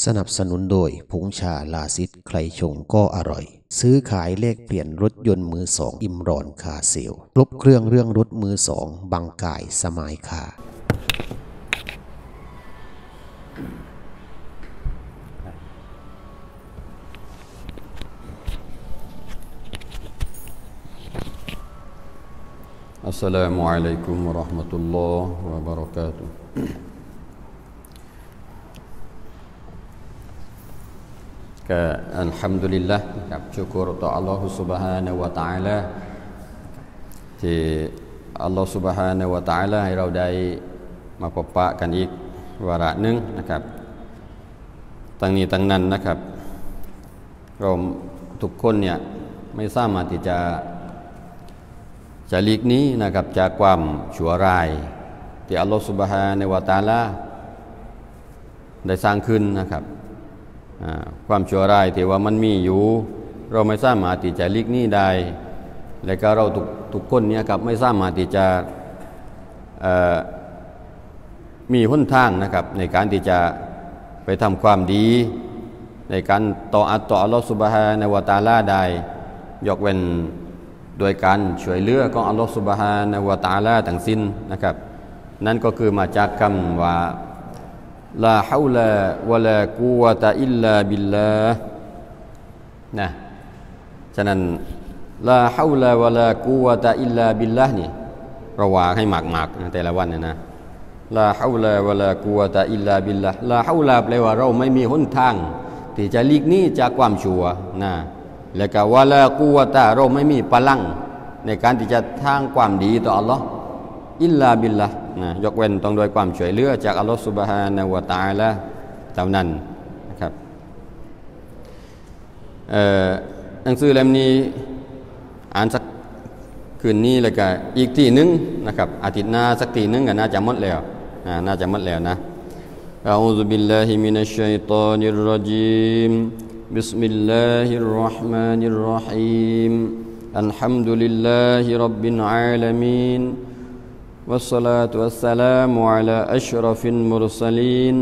สนับสนุนโดยผงชาลาซิดใครชงก็อร่อยซื้อขายเลขเปลี่ยนรถยนต์มือสองอิมรอนคาเซลครบเครื่องเรื่องรถมือสองบางกายสมายคาอัสสลามุอะลัยกุมวะเราะห์มะตุลลอฮ์วะบะเราะกาตุฮ์ก็อัลฮัมดุลิลละห์ครับsyukurต่ออัลลอฮฺ Subhanahu wa Ta'ala ที่อัลลอฮฺ Subhanahu wa Ta'ala ให้เราได้มาพบปะกันอีกวาระหนึ่งนะครับตั้งนี้ตั้งนั้นนะครับเราทุกคนเนี่ยไม่สามารถที่จะหลีกนี้นะครับจากความชั่วร้ายที่อัลลอฮฺ Subhanahu wa Ta'ala ได้สร้างขึ้นนะครับความชั่วร้ายที่ว่ามันมีอยู่เราไม่สามารถที่จะหลีกนี้ได้และก็เราทุกคนเนี่ยครับไม่สามารถที่จะมีหนทางนะครับในการที่จะไปทำความดีในการต่ออัลลอฮฺ Subhanahu wa Ta'ala ได้ยกเว้นโดยการช่วยเหลือของอัลลอฮฺ Subhanahu wa Ta'ala ทั้งสิ้นนะครับนั่นก็คือมาจากคำว่าลาฮาวลาวะลากุวะตะอิลลาบิลลาห์นะฉะนั้นลาฮาวลาวะลากุวะตะอิลลาบิลลาห์นี่เราว่าให้มากๆแต่ละวันนะลาฮาวลาวะลากุวะตะอิลลาบิลลาห์ลาฮาวลาแปลว่าเราไม่มีหนทางที่จะหลีกหนีจากความชั่วนะแล้วก็วะลากุวะตะเราไม่มีพลังในการที่จะทางความดีต่ออัลลอฮ์อิลลาบิลลาห์นะยกเว้นต้องโดยความช่วยเหลือจากอัลลอฮฺ Subhanahu wa Ta'ala เท่านั้นนะครับหนังสือเล่มนี้อ่านสักคืนนี้แล้วก็อีกทีนึงนะครับอาทิตย์หน้าสักทีนึงก็น่าจะหมดแล้วน่าจะหมดแล้วนะอะอูซุบิลลาฮิมินัชชัยฏอนิรเราะญีมบิสมิลลาฮิรเราะห์มานิรเราะฮีมอัลฮัมดุลิลลาฮิร็อบบิลอาลามีนوالصلاة والسلام على أشرف المرسلين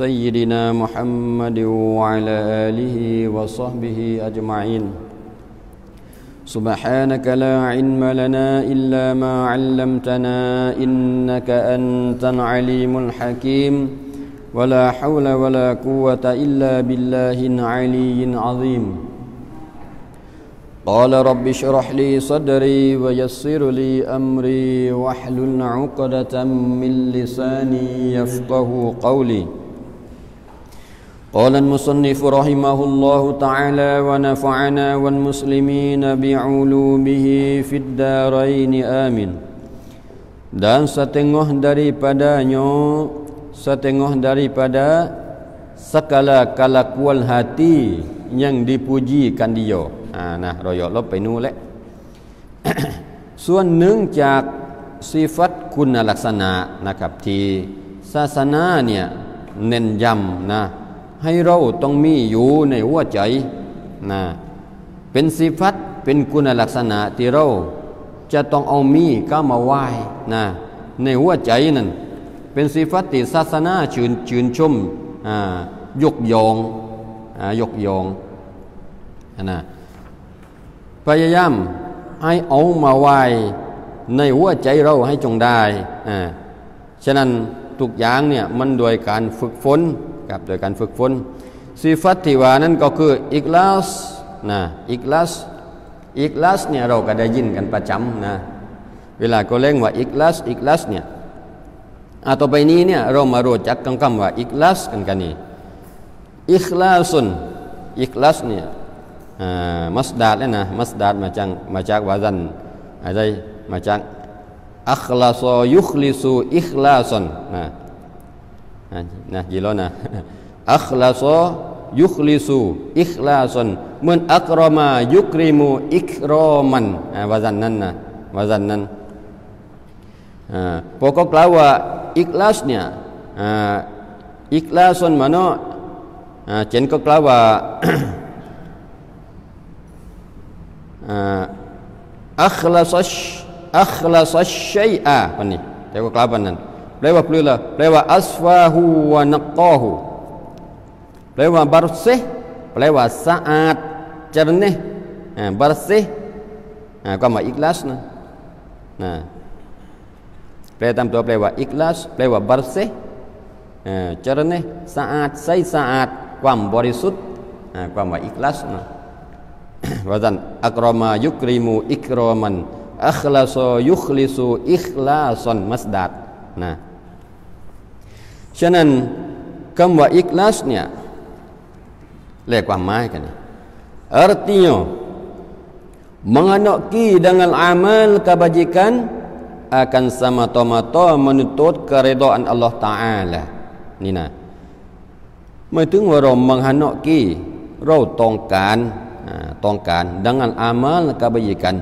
سيدنا محمد وعلى آله وصحبه أجمعين سبحانك لا علم لنا إلا ما علمتنا إنك أنت العليم الحكيم ولا حول ولا قوة إلا بالله العلي العظيم قال رب اشرح لي صدري ويسر لي أمري واحلل عقدة من لساني يفقه قولي قال المصنف رحمه الله تعالى ونفعنا والمسلمين بعلومه في الدارين آمين dan setengah daripada segala kelakuan hati yang dipujikan diaนะเราย้อนลบไปนู่นแหละ ส่วนหนึ่งจากสิฟัตคุณลักษณะนะครับที่ศาสนาเนี่ยเน้นย้ำนะให้เราต้องมีอยู่ในหัวใจนะเป็นสิฟัตเป็นคุณลักษณะที่เราจะต้องเอามีก็มาไหว้นะในหัวใจนั่นเป็นสิฟัตที่ศาสนาชื่นชมยกย่องนะพยายามให้เอามาไว้ในหัวใจเราให้จงได้ฉะนั้นทุกอย่างเนี่ยมันโดยการฝึกฝนกับโดยการฝึกฝนสิฟัตที่ว่านั้นก็คืออิกลาสนะอิกลาสเนี่ยเราก็ได้ยินกันประจำนะเวลาก็เล่นว่าอิกลาสเนี่ยต่อไปนี้เนี่ยเรามารู้จักคำว่าอิกลาสกันนี่อิคลาสุนอิกลาสเนี่ยมัสดาดนะมัสดาดมาจากวาซันอะไรมาจากอัคลาซอยุคลิซูอิคลาซันนะยิโลนะอัคลาซอยุคลิซูอิคลาซันเหมือนอักรอมายุคริมูอิกรอมันวาซันนั้นนะวาซันนั้นพอก็กล่าวว่าอิคลาสเนี่ยอิคลาซันมาโนเจนก็กล่าวว่าอัคลาซัชชัยอะวันนี้แต่ก็กล่าวแบบนั้นแปลว่าพลือละแปลว่าอัสฟาฮูวะนักกอฮู แปลว่าบาร์เซแปลว่าสะอาดเจริญเนี่ยบาร์เซความว่าอิคลาสนะแปลตามตัวแปลว่าอิคลาสแปลว่าบาร์เซเจริญเนี่ยสะอาดใสสะอาดความบริสุทธิ์ความว่าอิคลาสนะว่าดันอักรมายุกริมูอิกรอมันอัคลาโซยุคลิซูอิคลาซอนมัสดัดนะฉะนั้นคำว่าอิคลาสเนี่ยเรียกความหมายกันartinya menganoki dengan amal kebajikan akan semata-mata menuntut keridhaan Allah Ta'ala นี่นะหมายถึงว่าเราmenganokiเราต้องการดังนั้นอามัลกบัยกัน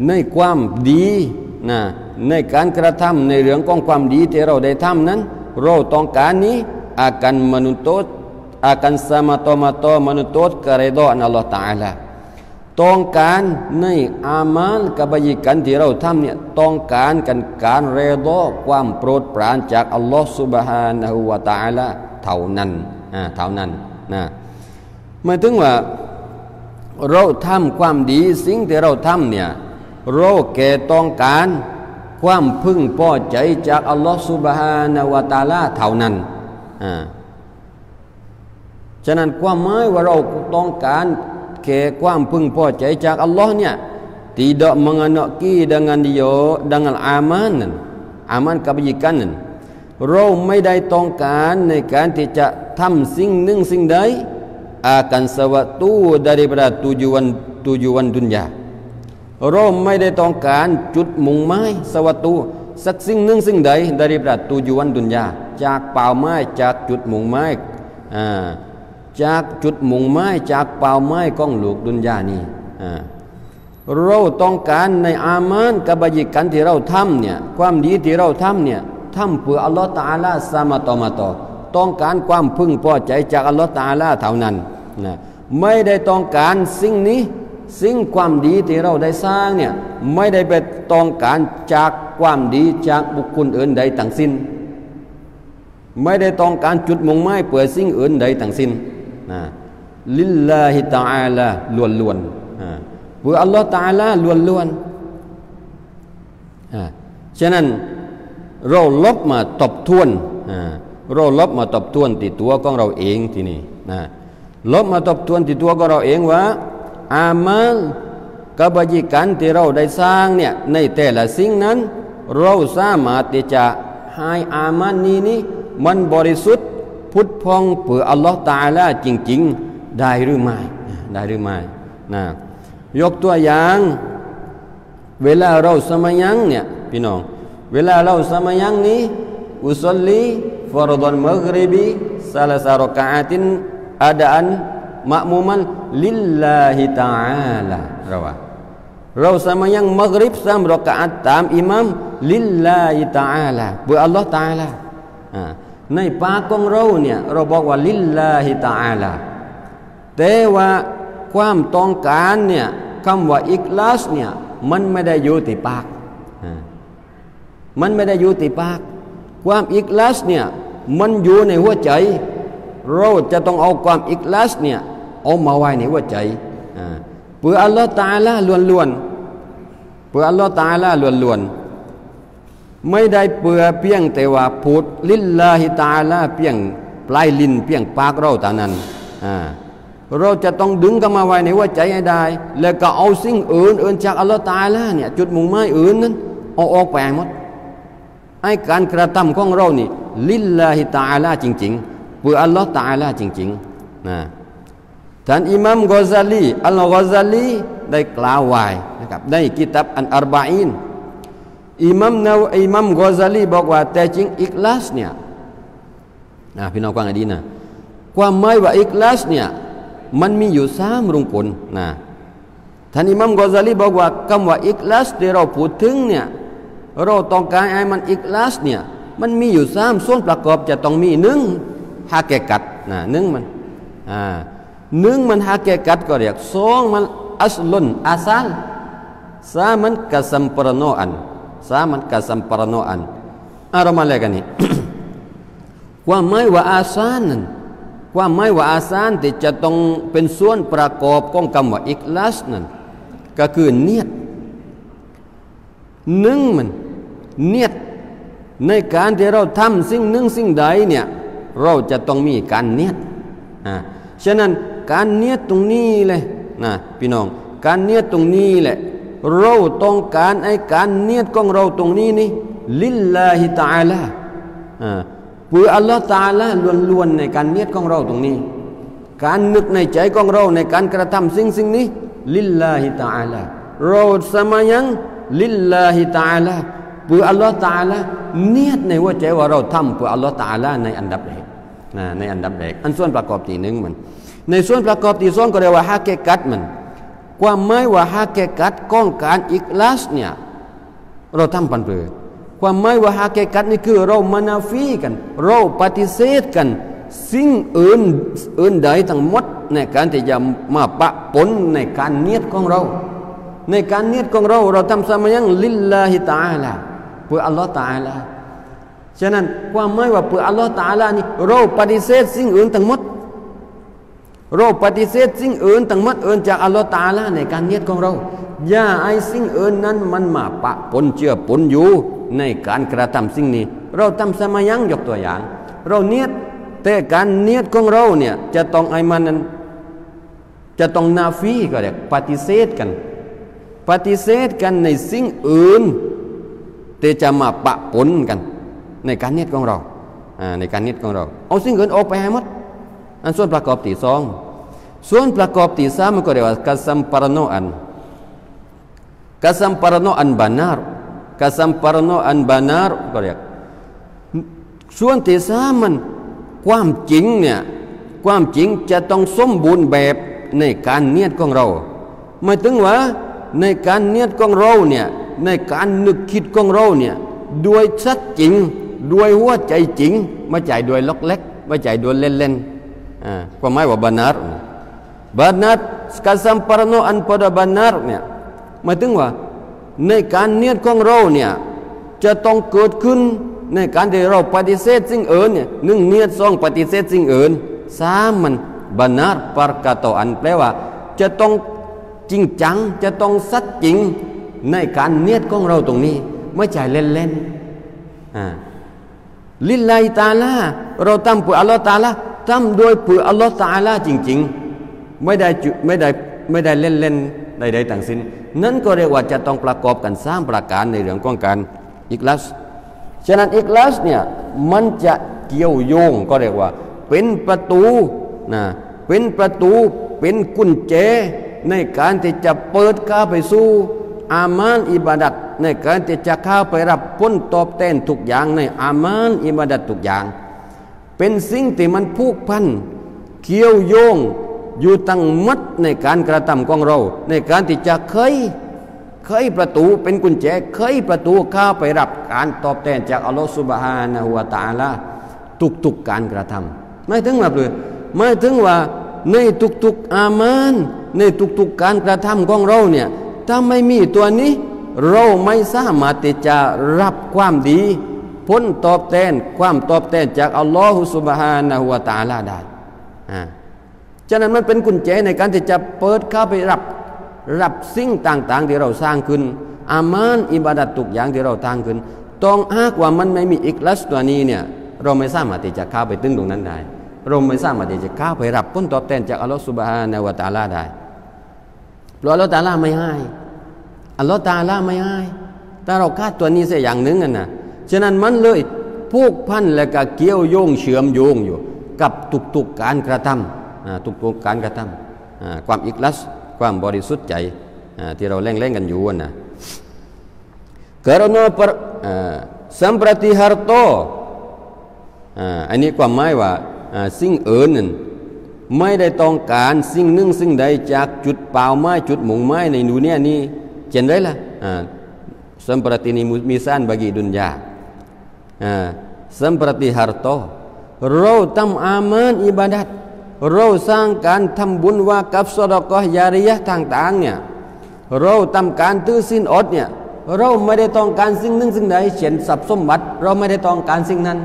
ในความดีนะในการกระทำในเรื่องของความดีที่เราได้ทำนั้นเราต้องการนี้akan menuntut akan semata-mata menuntut keridhaan Allah Ta'ala ต้องการในอามัลกบัยกันที่เราทำเนี่ยต้องการกันการเรดอความโปรดปรานจากอัลลอฮฺ Subhanahu wa Ta'ala เท่านั้นนะหมายถึงว่าเราทำความดีสิ่งที่เราทำเนี่ยเราแค่ต้องการความพึงพอใจจากอัลลอฮฺ Subhanahu wa Ta'ala เท่านั้นฉะนั้นความหมายว่าเราต้องการแค่ความพึงพอใจจากอัลลอฮ์เนี่ย tidak menganaki dengan dia dengan aman kebajikan นั้นเราไม่ได้ต้องการในการที่จะทำสิ่งหนึ่งสิ่งใด akan sesuatu daripada tujuan dunia เราไม่ได้ต้องการจุดมุ่งหมายsesuatuสักสิ่งหนึ่งสิ่งใด daripada tujuan dunia จากเป้าหมายจากจุดมุ่งหมายจากจุดมุ่งหมายจากเป้าหมายของโลกดุนยานี้เราต้องการในอามันกบัยกันที่เราทำเนี่ยความดีที่เราทำเนี่ยทำเพื่ออัลลอฮฺตะอาลาซามาตอมาตอต้องการความพึงพอใจจากอัลลอฮฺตะอาลาเท่านั้นนะไม่ได้ต้องการสิ่งนี้สิ่งความดีที่เราได้สร้างเนี่ยไม่ได้ไปต้องการจากความดีจากบุคคลอื่นใดทั้งสิ้นไม่ได้ต้องการจุดมุ่งหมายเพื่อสิ่งอื่นใดทั้งสิ้นลิลลาฮิตะอาลาล้วนๆเพื่ออัลลอฮฺตะอาลาล้วนๆฉะนั้นเราลบมาทบทวนที่ตัวของเราเองที่นี่ลบมาทบทวนที่ตัวของเราเองว่าอามัลกบัยกันที่เราได้สร้างเนี่ยในแต่ละสิ่งนั้นเราสามารถที่จะให้อามัลนี้มันบริสุทธิ์พุทธพองเพื่ออัลลอฮฺตะอาลาจริงๆได้หรือไม่นะยกตัวอย่างเวลาเราสมัยยังเนี่ยพี่น้องเวลาเราสมัยยังนี้อุศลีฟารฎอนมัฆริบีซาลาซารอกะอาตินadaan makmuman lillahi ta'ala เราสมัยยังมัฆริบ3รอกะอะห์ตามอิหมัมลิลลาฮิตะอาลาเพื่ออัลลอฮฺตะอาลาในปากของเราเนี่ยเราบอกว่าลิลลาฮิตะอาลาแต่ว่าความต้องการเนี่ยคำว่าอิคลาสเนี่ยมันไม่ได้อยู่ที่ปากความอิคลาสเนี่ยมันอยู่ในหัวใจเราจะต้องเอาความอิคลาสเนี่ยเอามาไว้ในหัวใจเพื่ออัลลอฮฺตะอาลาล้วนๆไม่ได้เพื่อเพียงแต่ว่าพูดลิลลาฮิตะอาลาเพียงปลายลิ้นเพียงปากเราเท่านั้นเราจะต้องดึงเข้ามาไว้ในหัวใจให้ได้แล้วก็เอาสิ่งอื่นจากอัลลอฮฺตะอาลาเนี่ยจุดมุ่งหมายอื่นนั้นเอาออกไปหมดไอ้การกระทำของเรานี่ลิลลาฮิตะอาลาจริงๆเพื่ออัลลอฮฺตะอาลาจริงๆท่านอิหมัมกอซาลีได้กล่าวไว้นะครับในกิตับอันอัรบะอีนอิหมัมกอซาลีบอกว่าแต่จริงอิคลาสเนี่ยพี่น้องฟังให้ดีนะความหมายว่าอิคลาสเนี่ยมันมีอยู่3รุงผลท่านอิหมัมกอซาลีบอกว่าคำว่าอิคลาสที่เราพูดถึงเนี่ยเราต้องการให้มันอิคลาสเนี่ยมันมีอยู่3ส่วนประกอบจะต้องมี1ฮาเกกัต1มันฮาเกกัตก็เรียก2มันอัสลุนอาซัล3มันkesempurnaanเรามาเรียกกันนี่ความหมายว่าอาซัลนั้น ความหมายว่าอาซานที่จะต้องเป็นส่วนประกอบของคำว่าอิคลาสนั่นก็คือเนียดหนึ่งมันเนียดในการที่เราทำสิ่งหนึ่งสิ่งใดเนี่ยเราจะต้องมีการเนียดฉะนั้นการเนียดตรงนี้เลยนะพี่น้องการเนียดตรงนี้แหละเราต้องการไอ้การเนียดของเราตรงนี้นี่ลิลลาฮิตะอาลาเพื่ออัลลอฮฺตะอาลาล้วนๆในการเนียดของเราตรงนี้การนึกในใจของเราในการกระทำสิ่งนี้ลิลลาฮิตะอาลาเราสมายังลิลลาฮิตะอาลาเพื่ออัลลอฮฺตะอาลาเนียดในหัวใจว่าเราทำเพื่ออัลลอฮฺตะอาลาในอันดับแรกในอันดับแรกอันส่วนประกอบที่หนึ่งมันในส่วนประกอบที่สองก็เรียกว่าฮะเกกัตมันความหมายว่าฮะเกกัตของการอิคลาสเนี่ยเราทำปันเปลือความหมายว่าฮะเกกัตนี่คือเรามานาฟีกันเราปฏิเสธกันสิ่งอื่นใดทั้งหมดในการที่จะมาปะปนในการเนียดของเราในการเนียดของเราทำสมายังลิลลาฮิตะอาลาเพื่ออัลลอฮฺตะอาลาฉะนั้นความหมายว่าเพื่ออัลลอฮฺตะอาลานี่เราปฏิเสธสิ่งอื่นทั้งหมดเราปฏิเสธสิ่งอื่นทั้งหมดจากอัลลอฮฺตะอาลาในการเนียดของเราอย่าไอ้สิ่งอื่นนั้นมันมาปะปนเจือปนอยู่ในการกระทำสิ่งนี้เราทำสมายังยกตัวอย่างเราเนียดแต่การเนียดของเราเนี่ยจะต้องไอ้มันนั้นจะต้องนาฟีก็เรียกปฏิเสธกันในสิ่งอื่นแต่จะมาปะปนกันในการเนียดของเราในการเนียดของเราเอาสิ่งอื่นออกไปให้หมดอันส่วนประกอบที่สองส่วนประกอบที่สามมันก็เรียกว่ากัสซัมปารโนอันบานาร์ก็เรียกส่วนที่สามมันความจริงเนี่ยความจริงจะต้องสมบูรณ์แบบในการเนียดของเราหมายถึงว่าในการเนียดของเราเนี่ยในการนึกคิดของเราเนี่ยด้วยชัดจริงด้วยหัวใจจริงไม่ใจด้วยล็อกเล็กไม่ใจด้วยเล่นความหมายว่าbenar kesamparan pada benar เนี่ยหมายถึงว่าในการเนียดของเราเนี่ยจะต้องเกิดขึ้นในการที่เราปฏิเสธสิ่งอื่นเนี่ยหนึ่งเนียดสองปฏิเสธสิ่งอื่นสามมันbenar perkataan แปลว่าจะต้องจริงจังจะต้องสัตย์จริงในการเนียดของเราตรงนี้ไม่ใช่เล่นลิลลาฮิตะอาลาเราทำเพื่ออัลลอฮฺตะอาลาทำโดยเพื่ออัลลอฮฺตะอาลาจริงๆไม่ได้เล่นใดๆทั้งสิ้นนั่นก็เรียกว่าจะต้องประกอบกันสามประการในเรื่องของการอิคลาสฉะนั้นอิคลาสเนี่ยมันจะเกี่ยวโยงก็เรียกว่าเป็นประตูเป็นกุญแจในการที่จะเปิดเข้าไปสู่อามานอิบาดัตในการที่จะเข้าไปรับผลตอบแทนทุกอย่างในอามานอิบาดัตทุกอย่างเป็นสิ่งที่มันผูกพันเกี่ยวโยงอยู่ตั้งมัดในการกระทำของเราในการที่จะเคยประตูเป็นกุญแจเคยประตูเข้าไปรับการตอบแทนจากอัลลอฮฺซุบฮานะฮูวะตะอาลาทุกการกระทำไม่ถึงว่าเลยไม่ถึงว่าในทุกอามานในทุกการกระทำของเราเนี่ยถ้าไม่มีตัวนี้เราไม่สามารถที่จะรับความดีผลตอบแทนความตอบแทนจากอัลลอฮฺซุบฮานะฮูวะตะอาลาได้ฉะนั้นมันเป็นกุญแจในการที่จะเปิดเข้าไปรับสิ่งต่างๆที่เราสร้างขึ้นอามานอิบาดัตทุกอย่างที่เราตั้งขึ้นต้องหากว่ามันไม่มีอิคลาสตัวนี้เนี่ยเราไม่สามารถที่จะเข้าไปถึงตรงนั้นได้เราไม่สามารถที่จะเข้าไปรับผลตอบแทนจากอัลลอฮฺซุบฮานะฮูวะตะอาลาได้เพราะอัลลอฮฺตะอาลาไม่ให้อัลลอฮฺตะอาลาไม่ให้แต่เราขาดตัวนี้เสียอย่างหนึ่งนะฉะนั้นมันเลยผูกพันและก็เกี่ยวโยงเชื่อมโยงอยู่กับทุกการกระทำทุกการกระทำความอิคลาสความบริสุทธิ์ใจที่เราเล่นกันอยู่นะkarena seperti hartaอันนี้ความหมายว่าสิ่งอื่นนั้นไม่ได้ต้องการสิ่งหนึ่งสิ่งใดจากจุดเป้าหมายจุดมุ่งหมายในดุนยานี้เช่นไรล่ะseperti ini misal bagi dunia seperti hartaเราทำอามันอิบาดัตเราสร้างการทำบุญวากับซอดากอฮ์ญาริยะห์ต่างๆเนี่ยเราทำการถือศีลอดเนี่ยเราไม่ได้ต้องการสิ่งหนึ่งสิ่งใดเช่นทรัพย์สมบัติเราไม่ได้ต้องการสิ่งนั้น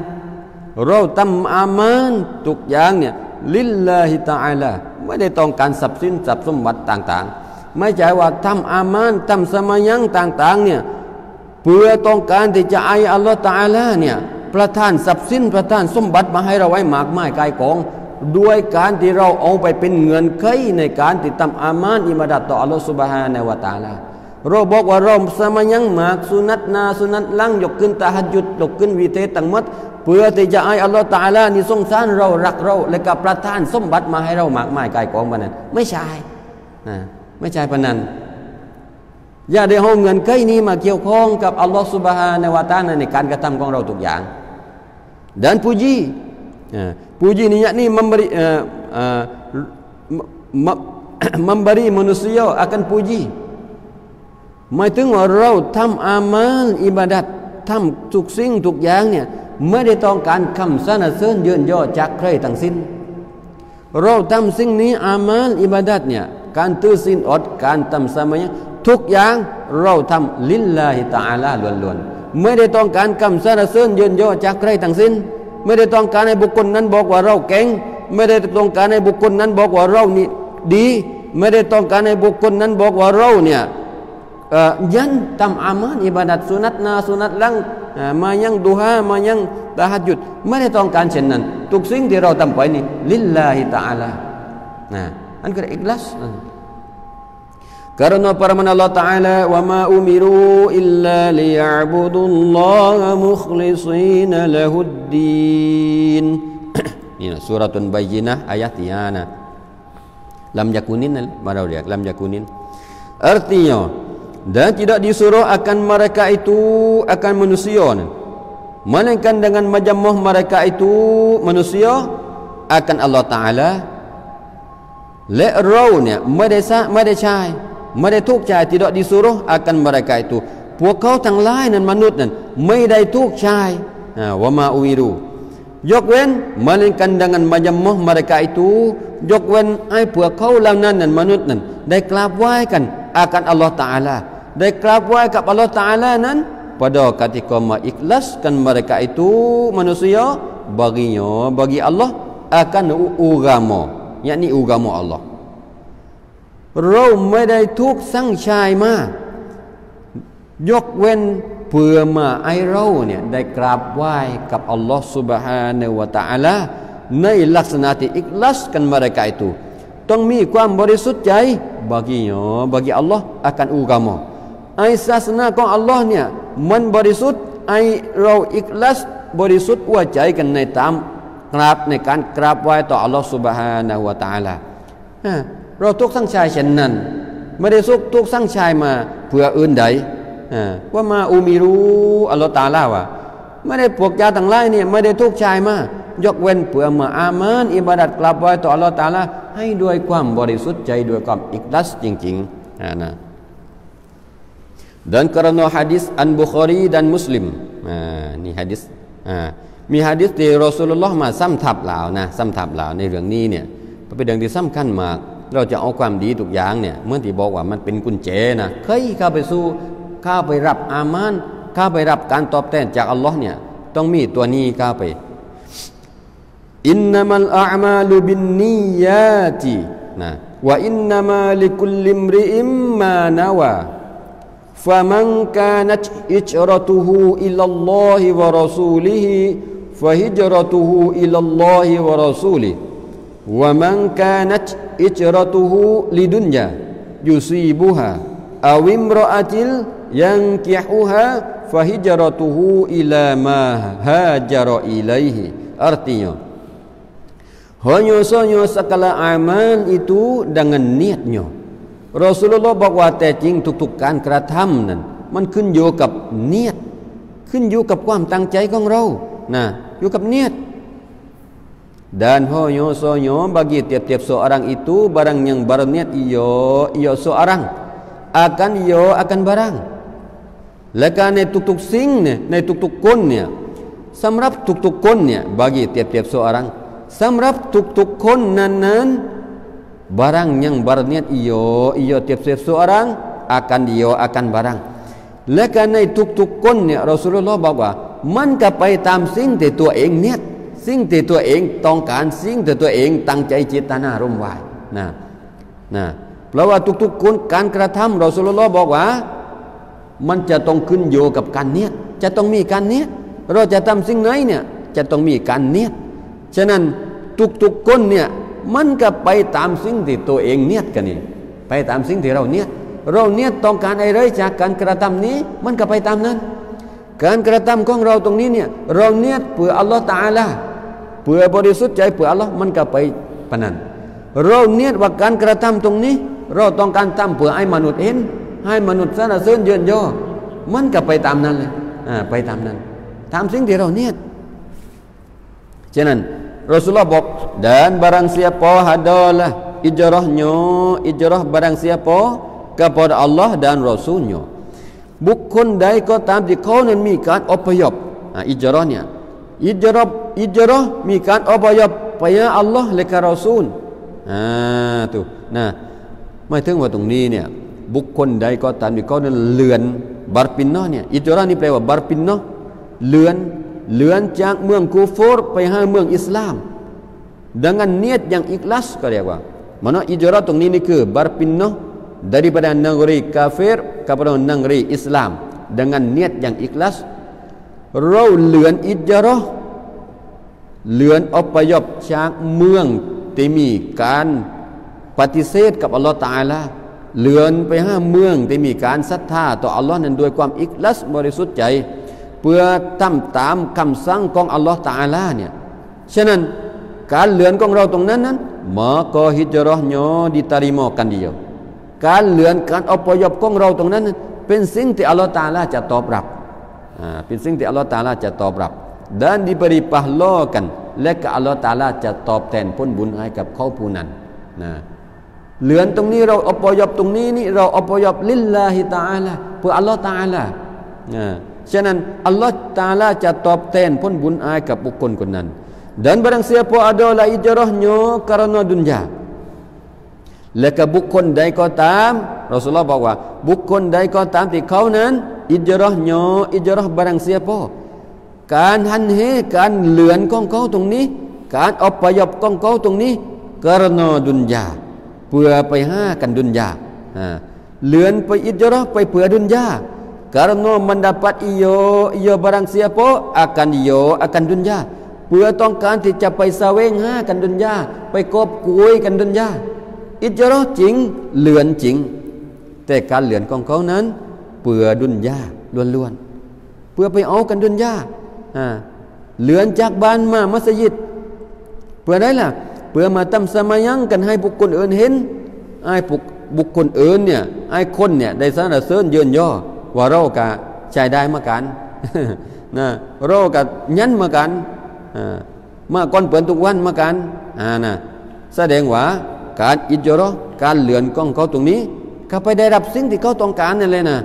เราทำอามันทุกอย่างเนี่ย ลิลลาฮิตะอาลาไม่ได้ต้องการทรัพย์สินทรัพย์สมบัติต่างๆไม่ใช่ว่าทำอามานทำสมัยยังต่างๆเนี่ยเพื่อต้องการที่จะให้อัลลอฮฺตะอาลาเนี่ยประทานทรัพย์สินประทานสมบัติมาให้เราไว้มากมายกายกองด้วยการที่เราเอาไปเป็นเงินไขในการที่ทำอามานอิบาดัตต่ออัลลอฮฺซุบฮานะฮูวะตะอาลาเราบอกว่าเราสมัยยังมากสุนัตนาสุนัตลังยกขึ้นตะฮัจญุดยกขึ้นวิเทศทั้งหมดเพื่อที่จะให้อัลลอฮฺตะอาลานี่สงสารเรารักเราและก็ประทานสมบัติมาให้เรามากมายกายกองปานนั้นไม่ใช่ไม่ใช่ปานนั้นอย่าได้เอาเงินไขนี้มาเกี่ยวข้องกับอัลลอฮฺซุบฮานะฮูวะตะอาลาในการกระทำของเราทุกอย่างdan puji puji ni yakni memberi manusia akan puji หมายถึงว่าเราทำอามัลอิบาดัตทำทุกสิ่งทุกอย่างเนี่ยไม่ได้ต้องการคำสรรเสริญเยินยอจากใครทั้งสิ้นเราทำสิ่งนี้อามัลอิบาดัตเนี่ยการถือศีลอดการทำสมาธิทุกอย่างเราทำลิลลาฮิตะอาลาล้วนๆไม่ได้ต้องการคำสรรเสริญเยินยอจากใครทั้งสิ้นไม่ได้ต้องการให้บุคคลนั้นบอกว่าเราเก่งไม่ได้ต้องการให้บุคคลนั้นบอกว่าเรานี่ดีไม่ได้ต้องการให้บุคคลนั้นบอกว่าเราเนี่ยยันทำอามัลอิบาดัตสุนัตนาสุนัตลังมายังดุฮามายังตะฮัจญุดไม่ได้ต้องการเช่นนั้นทุกสิ่งที่เราทำไปนี่ลิลลาฮิตะอาลาอันคืออิคลาสkarena firman Allah Ta'ala wa ma umiru illa liya'budullaha mukhlishina lahuddin ini suratun bayyinah ayat yana lam yakunin marau dia lam yakunin artinya dan tidak disuruh akan mereka itu akan manusia melainkan dengan majamah mereka itu manusia akan Allah Ta'ala และเราเนี่ยไม่ได้ใช้ไม่ได้ทุกข์ใจtidak disuruh akan mereka itu พวกเขาทั้งหลายนั้นมนุษย์นั้นไม่ได้ทุกข์ใจwa ma umiru ยกเว้น melainkan dengan majamah mereka itu ยกเว้นให้พวกเขาเหล่านั้นนั้นมนุษย์นั้นได้กราบไหว้กันakan Allah Ta'ala ได้กราบไหว้กับ Allah Ta'ala นั้น pada ketika mengikhlaskan mereka itu manusia baginya bagi Allah akan agama yakni agama Allah เราไม่ได้ทุกสั่งชายมายกเว้นเพื่อมาให้เราเนี่ยได้กราบไหว้กับอัลลอฮ์ Subhanahu wa Ta'ala ในลักษณะที่อิคลาสกัน mereka itu ต้องมีความบริสุทธิ์ใจbaginya bagi Allah akan agama ไอ้ศาสนาของอัลลอฮ์เนี่ยมันบริสุทธิ์ไอ้เราอิคลาสบริสุทธิ์หัวใจกันในตามกราบในการกราบไหว้ต่ออัลลอฮ์ Subhanahu wa Ta'ala เราทุกสั่งชายเช่นนั้นไม่ได้ทุกสั่งชายมาเพื่ออื่นใดว่ามาอุมิรูอัลลอฮ์ตะอาลาว่าไม่ได้พวกเจ้าทั้งหลายเนี่ยไม่ได้ทุกชายมายกเว้นเพื่อมาอามานอิบาดัตกราบไหว้ต่ออัลลอฮ์ตะอาลาให้ด้วยความบริสุทธิ์ใจด้วยความอิคลาสจริงๆนะdan karena hadis an Bukhari dan Muslimนี่hadisมีหะดีษที่รอซูลุลลอฮ์มาซ้ำทับเรานะซ้ำทับเราในเรื่องนี้เนี่ยเป็นเรื่องที่สำคัญมากเราจะเอาความดีทุกอย่างเนี่ยเมื่อที่บอกว่ามันเป็นกุญแจนะเคยเข้าไปสู่เข้าไปรับอามานเข้าไปรับการตอบแทนจากอัลลอฮ์เนี่ยต้องมีตัวนี้เข้าไปอินนัมัลอามาลุบินนียาตินะวะอินนัมาลิคุลลิมริอิมมานาวาفمن كانت هجرته إلى الله ورسوله فهجرته إلى الله ورسوله ومن كانت هجرته لدنيا يصيبها أو امرأة ينكحها فهجرته إلى ما هاجر إليه artinya hanya saja segala amal itu dengan niatnya Rasulullah บอกว่าแต่จริงทุกๆการกระทำนั้นมันขึ้นอยู่กับเนียดขึ้นอยู่กับความตั้งใจของเรานะอยู่กับเนียดdan hanya bagi tiap-tiap seorang itu barang yang berniat iyo seorang akan barang และการในทุกๆสิ่งเนี่ยในทุกๆคนเนี่ยสำหรับทุกๆคนเนี่ย bagi tiap-tiap seorang สำหรับทุกๆคนนั้นbarang yang berniat iyo tiap-tiap seorang akan barang และการในทุกๆคนเนี่ยรอซูลุลลอฮ์บอกว่ามันก็ไปตามสิ่งที่ตัวเองเนียด สิ่งที่ตัวเองต้องการสิ่งที่ตัวเองตั้งใจเจตนารมณ์ไว้นะเพราะว่าทุกๆคนการกระทำรอซูลุลลอฮ์บอกว่ามันจะต้องขึ้นโยกับการเนียดจะต้องมีการเนียดเราจะทำสิ่งไหนเนี่ยจะต้องมีการเนียดฉะนั้นทุกๆคนเนี่ยมันก็ไปตามสิ่งที่ตัวเองเนียดกันนี่ไปตามสิ่งที่เราเนียดต้องการอะไรจากการกระทำนี้มันก็ไปตามนั้นการกระทำของเราตรงนี้เนี่ยเราเนียดเพื่ออัลลอฮฺตะอาลาเพื่อบริสุทธิ์ใจเพื่ออัลลอฮ์มันก็ไปปานนั้นเราเนียดว่าการกระทำตรงนี้เราต้องการทำเพื่อให้มนุษย์เห็นให้มนุษย์สรรเสริญเยินยอมันก็ไปตามนั้นเลยไปตามนั้นตามสิ่งที่เราเนียดฉะนั้นรอซูลุลลอฮ์บอกdan barang siapa adalah ijrah barang siapa kepada Allah dan Rasulnya บุคคลใดก็ตามที่เขานั้นมีการอพยพอิจรอห์เนี่ยอิจรอห์มีการอพยพไปยังอัลลอฮ์และก็รอซูลtu nah หมายถึงว่าตรงนี้เนี่ยบุคคลใดก็ตามที่เขานั้นเลือนบารปินเนาะเนี่ยอิจรอห์นี่แปลว่าบารปินเนาะเลือนจากเมืองกูฟรไปหาเมืองอิสลามdengan niat yang ikhlasก็เรียกว่าmana ijrah ตรงนี้นี่คือ berpindah daripada negeri kafir kepada negeri Islam dengan niat yang ikhlas เราเลือนอิจรอห์เลือนอพยพจากเมืองที่มีการปฏิเสธกับอัลลอฮฺตะอาลาเลือนไปหาเมืองที่มีการศรัทธาต่ออัลลอฮ์นั้นด้วยความอิคลัสบริสุทธิ์ใจเพื่อทำตามคำสั่งของอัลลอฮฺตะอาลาเนี่ยฉะนั้นการเลือนของเราตรงนั้นmaka hijrahnya ditarimakan dia การเลือนการอพยพของเราตรงนั้นเป็นสิ่งที่อัลลอฮฺตะอาลาจะตอบรับเป็นสิ่งที่อัลลอฮฺตะอาลาจะตอบรับdan diberi pahlakan และก็อัลลอฮฺตะอาลาจะตอบแทนผลบุญให้กับเขาผู้นั้นเลือนตรงนี้เราอพยพตรงนี้นี่เราอพยพลิลลาฮิตะอาลาเพื่ออัลลอฮฺตะอาลาฉะนั้นอัลลอฮฺตะอาลาจะตอบแทนผลบุญให้กับบุคคลคนนั้นdan barang siapa adalah hijrahnya karena dunia และก็บุคคลใดก็ตามรอซูลุลลอฮ์บอกว่าบุคคลใดก็ตามที่เขานั้นอิจรอห์ barang siapa การหันเหการเลือนของเขาตรงนี้การอพยพของเขาตรงนี้ karena dunia เพื่อไปหากันดุนยาเลือนไปอิจรอห์ไปเพื่อดุนยา karena mendapat iyo barang siapa akan duniaเพื่อต้องการที่จะไปแสวงหากันดุนยาไปกอบโกยกันดุนยาอิจรอห์จริงเลือนจริงแต่การเลือนของเขานั้นเพื่อดุนยาล้วนๆเพื่อไปเอากันดุนยาเลือนจากบ้านมามัสยิดเพื่ออะไรล่ะเพื่อมาทำสมายังกันให้บุคคลอื่นเห็นให้บุคคลอื่นเนี่ยให้คนเนี่ยได้สรรเสริญเยินยอว่าเรากะใจได้มากันนะเรากะยันมากันมาก่อนเปิดทุกวันมากันนะแสดงว่าการอิจรอห์การเลือนของเขาตรงนี้เขาไปได้รับสิ่งที่เขาต้องการนั่นเลยนะ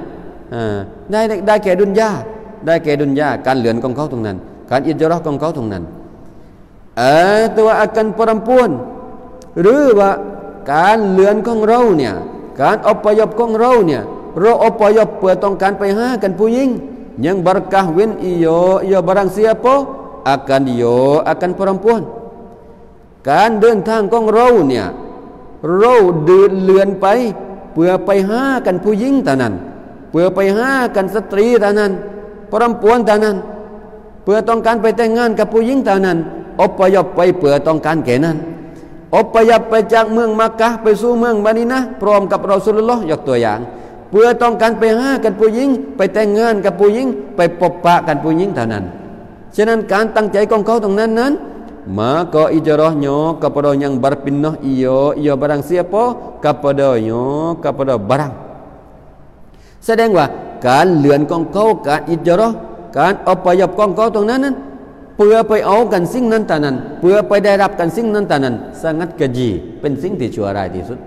ได้แก่ดุนยาการเลือนของเขาตรงนั้นการอิจรอห์ของเขาตรงนั้นตัวอาการperempuanหรือว่าการเลือนของเราเนี่ยการอพยพของเราเนี่ยเราอพยพเพื่อต้องการไปหากันผู้หญิงyang berkahwin iyo barang siapa akan perempuan การเดินทางของเราเนี่ยเราเดินเลือนไปเพื่อไปหากันผู้หญิงเท่านั้นเพื่อไปหากันสตรีเท่านั้นperempuanเท่านั้นเพื่อต้องการไปแต่งงานกับผู้หญิงเท่านั้นอพยพไปเพื่อต้องการแก่นั้นอพยพไปจากเมืองมักกะฮ์ไปสู่เมืองมะดีนะห์พร้อมกับรอซูลุลลอฮ์ยกตัวอย่างเพื่อต้องการไปหากันผู้หญิงไปแต่งงานกับผู้หญิงไปพบปะกันผู้หญิงเท่านั้นฉะนั้นการตั้งใจของเขาตรงนั้นmaka ijrahnya kepada yang berpindah iyo barang siapa kepada barang แสดงว่าการเลือนของเขาการอิจรอห์การอพยพของเขาตรงนั้นเพื่อไปเอากันสิ่งนั้นเท่านั้นเพื่อไปได้รับกันสิ่งนั้นเท่านั้น sangat keji เป็นสิ่งที่ชั่วร้ายที่สุด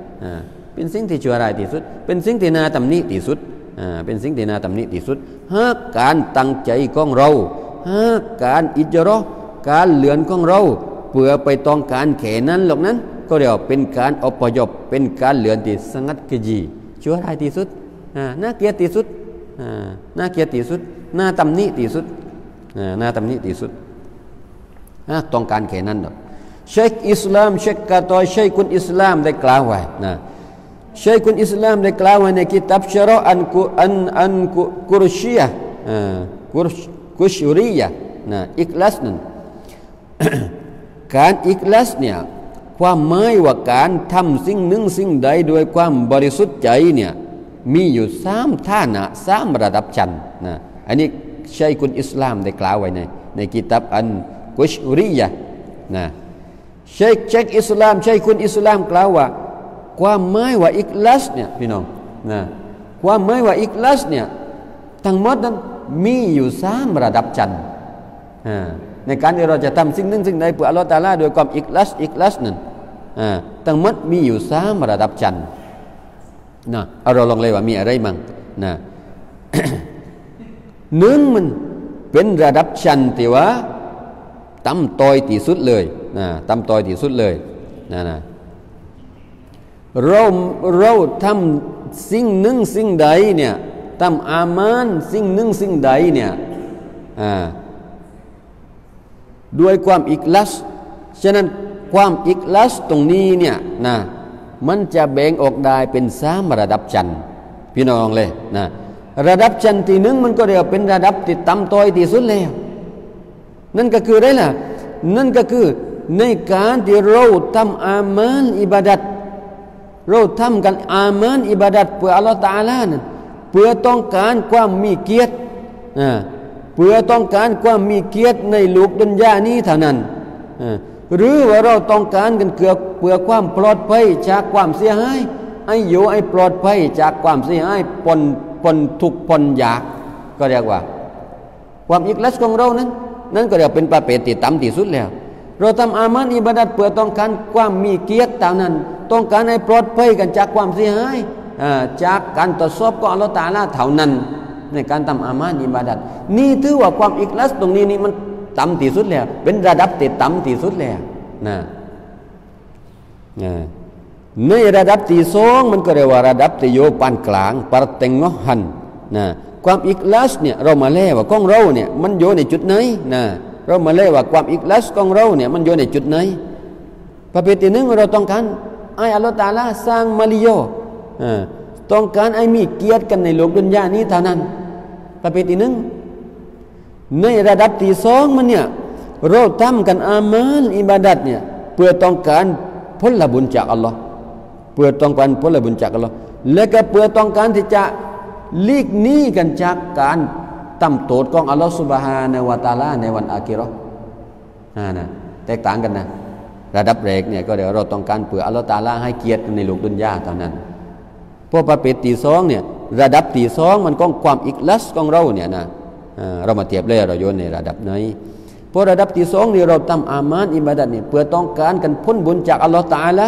เป็นสิ่งที่ชั่วร้ายที่สุดเป็นสิ่งที่น่าตำหนิที่สุดเป็นสิ่งที่น่าตำหนิที่สุดหากการตั้งใจของเราหากการอิจรอห์การเลือนของเราเพื่อไปต้องการแค่นั้นหรอกนั้นก็เรียกว่าเป็นการอพยพเป็นการเลือนที่ sangat keji ชั่วร้ายที่สุดน่าเกลียดที่สุดน่าเกลียดที่สุดน่าตำหนิที่สุดน่าตำหนิที่สุด ต้องการแค่นั้นหรอกชัยคอิสลามชัยคกาตอยชัยคุนอิสลามได้กล่าวไว้นะชัยคุนอิสลามได้กล่าวไว้ในกิตับชะรออันกุรชียะกุชรียะนะอิคลาสนั้น การอิคลาสเนี่ยความหมายว่าการทำสิ่งหนึ่งสิ่งใดโดยความบริสุทธิ์ใจเนี่ยมีอยู่3ฐานะ3ระดับชั้นนะอันนี้ชัยคุนอิสลามได้กล่าวไว้ในกิตับอันกุชรียะนะชัยคอิสลามชัยคุนอิสลามกล่าวว่าความหมายว่าอิคลาสเนี่ยพี่น้องนะความหมายว่าอิคลาสเนี่ยทั้งหมดนั้นมีอยู่3ระดับชั้นในการที่เราจะทำสิ่งหนึ่งสิ่งใดเพื่ออัลเลาะห์ตะอาลาโดยความอิคลาสนั้นทั้งหมดมีอยู่3ระดับชั้นนะเราลองเลยว่ามีอะไรมั่งนะ หนึ่งมันเป็นระดับชั้นที่ว่าต่ำต้อยที่สุดเลยนะต่ำต้อยที่สุดเลยนะเราทำสิ่งหนึ่งสิ่งใดเนี่ยทำอามานสิ่งหนึ่งสิ่งใดเนี่ยด้วยความอิคลาสฉะนั้นความอิคลาสตรงนี้เนี่ยนะมันจะแบ่งออกได้เป็น3ระดับชั้นพี่น้องเลยนะระดับชั้นที่หนึ่งมันก็เรียกเป็นระดับที่ต่ำต้อยที่สุดแล้วนั่นก็คืออะไรล่ะนั่นก็คือในการที่เราทำอามานอิบาดัตเราทำกันอามานอิบาดัตเพื่ออัลเลาะห์ตะอาลานั้นเพื่อต้องการความมีเกียรติเพื่อต้องการความมีเกียรติในโลกดุนยานี้เท่านั้นหรือว่าเราต้องการกันเพื่อความปลอดภัยจากความเสียหายให้อยู่ให้ปลอดภัยจากความเสียหายปนทุกข์ปนยากก็เรียกว่าความอิคลาสของเรานั้นก็เรียกเป็นประเภทที่ต่ำที่สุดแล้วเราทำอามานอิบาดัตเพื่อต้องการความมีเกียรติเท่านั้นต้องการให้ปลอดภัยกันจากความเสียหายจากการตรวจสอบของอัลเลาะห์ตะอาลาเท่านั้นในการทำอามานอิบาดัตนี่ถือว่าความอิคลาสตรงนี้นี่มันต่ำที่สุดแล้วเป็นระดับที่ต่ำที่สุดแล้วนะในระดับที่2มันก็เรียกว่าระดับที่อยู่ปานกลางpertengahanนะความอิคลาสเนี่ยเรามาเล่ว่าของเราเนี่ยมันอยู่ในจุดไหนนะเรามาเล่ว่าความอิคลาสของเราเนี่ยมันอยู่ในจุดไหนประเภทที่1เราต้องการให้อัลเลาะห์ตะอาลาสร้างมาลิโยต้องการให้มีเกียรติกันในโลกดุนยานี้เท่านั้นประเภทที่1ในระดับที่2มันเนี่ยเราทำกันอามานอิบาดัตเนี่ยเพื่อต้องการผลบุญจากอัลลอฮ์เพื่อต้องการผลบุญจากอัลลอฮ์และก็เพื่อต้องการที่จะหลีกหนีกันจากการต่ำโทษของอัลลอฮ์ซุบฮานะฮูวะตะอาลาในวันอาคิเราะห์นะแตกต่างกันนะระดับแรกเนี่ยก็เดี๋ยวเราต้องการเพื่ออัลลอฮ์ตะอาลาให้เกียรติในโลกดุนยาเท่านั้นพวกประเภทที่2เนี่ยระดับที่2มันก็ความอิคลาสของเราเนี่ยนะเรามาเทียบเลยเราอยู่ในระดับไหนพอระดับที่2นี่เราทำอามานอิบาดัตเนี่ยเพื่อต้องการกันพ้นบุญจากอัลลอฮ์ตะอาลา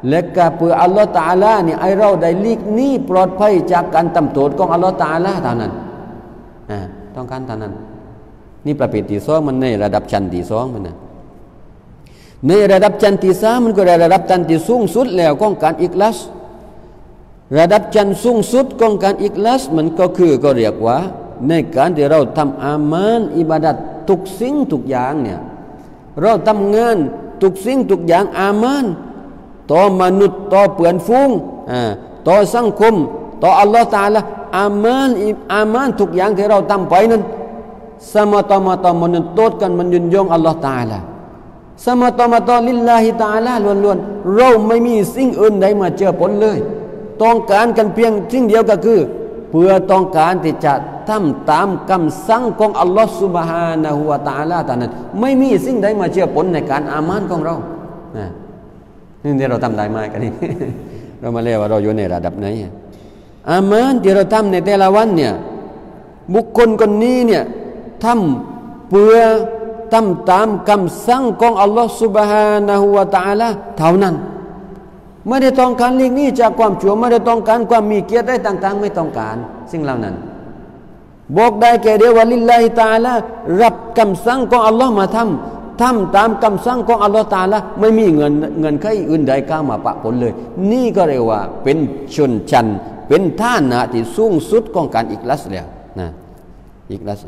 และก็เพื่ออัลลอฮ์ตะอาลาเนี่ยให้เราได้หลีกหนีปลอดภัยจากการต่ำโทษของอัลลอฮ์ตะอาลาเท่านั้นต้องการเท่านั้นนี่ประเภทที่2มันในระดับชั้นที่2มันนะในระดับชั้นที่3มันก็ได้ระดับชั้นที่สูงสุดแล้วของการอิคลาสระดับชั้นสูงสุดของการอิคลาสมันก็คือก็เรียกว่าในการที่เราทำอามานอิบาดัตทุกสิ่งทุกอย่างเนี่ยเราทำงานทุกสิ่งทุกอย่างอามานต่อมนุษย์ต่อเพื่อนฝูงต่อสังคมต่ออัลลอฮฺตะอาลาอามานทุกอย่างที่เราทำไปนั้นสมาตมนุษย์โตดกันมันยุนยงอัลลอฮฺตะอาลาสมาตลิลลาฮิตะอาลาล้วนๆเราไม่มีสิ่งอื่นใดมาเจือปนเลยต้องการกันเพียงสิ่งเดียวก็คือเพื่อต้องการที่จะทำตามคำสั่งของอัลลอฮฺซุบฮานะฮูวะตะอาลาเท่านั้นไม่มีสิ่งใดมาเจือปนในการอามานของเรานี่เราทำได้ไหมกันนี่ เรามาเรียกว่าเราอยู่ในระดับไหนอามานที่เราทำในแต่ละวันเนี่ยบุคคลคนนี้เนี่ยทำเพื่อทำตามคำสั่งของอัลลอฮฺซุบฮานะฮูวะตะอาลาเท่านั้นไม่ได้ต้องการหลีกหนีจากความชั่วไม่ได้ต้องการความมีเกียรติได้ต่างๆไม่ต้องการสิ่งเหล่านั้นบอกได้แค่เดียวว่าลิลลาฮิตะอาลารับคำสั่งของอัลลอฮ์มาทำตามคำสั่งของอัลลอฮ์ตะอาลาไม่มีเงินใครอื่นใดเข้ามาปะปนเลยนี่ก็เรียกว่าเป็นชนชั้นเป็นฐานะที่สูงสุดของการอิคลาสแล้วนะอิคลาส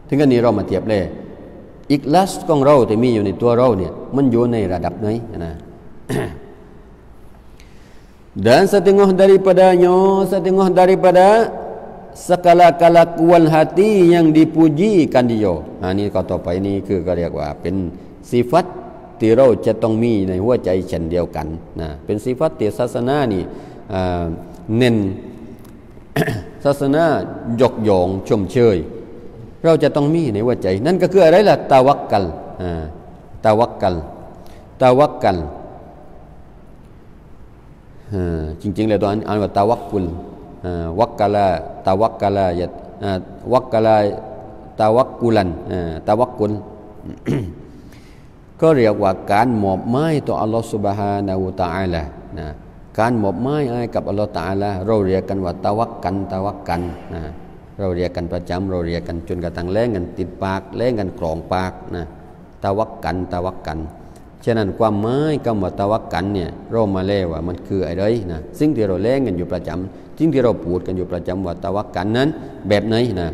ถึงกันนี้เรามาเทียบเลย อิกลาสของเราที่มีอยู่ในตัวเราเนี่ยมันอยู่ในระดับไหนนะ dan setengah daripada segala kelakuan hati yang dipujikan dia. Ini kata apa iniคือก็เรียกว่าเป็นสิฟัตที่เราจะต้องมีในหัวใจเช่นเดียวกันนะเป็นสิฟัตที่ศาสนานี่เน้น ศาสนายกย่องชมเชยเราจะต้องมีในหัวใจนั่นก็คืออะไรล่ะตะวักกัลตะวักกัลจริงๆแล้วตัวอ่านว่าตะวักกุลวักกะลาตะวักกะลายะวักกะลาตะวักกุลันตะวักกุล ก็เรียกว่าการมอบหมายต่ออัลลอฮฺซุบฮานะฮูวะตะอาลานะการมอบหมายให้กับอัลลอฮฺตะอาลาเราเรียกกันว่าตะวักกันนะเราเรียกกันประจำเราเรียกกันจนกระทั่งแล้งกันติดปากแล้งกันกรองปากนะตะวักกันฉะนั้นความหมายคำว่าตะวักกันเนี่ยเรามาแล้วว่ามันคืออะไรนะสิ่งที่เราแล้งกันอยู่ประจำสิ่งที่เราพูดกันอยู่ประจำว่าตะวักกันนั้นแบบไหนนะ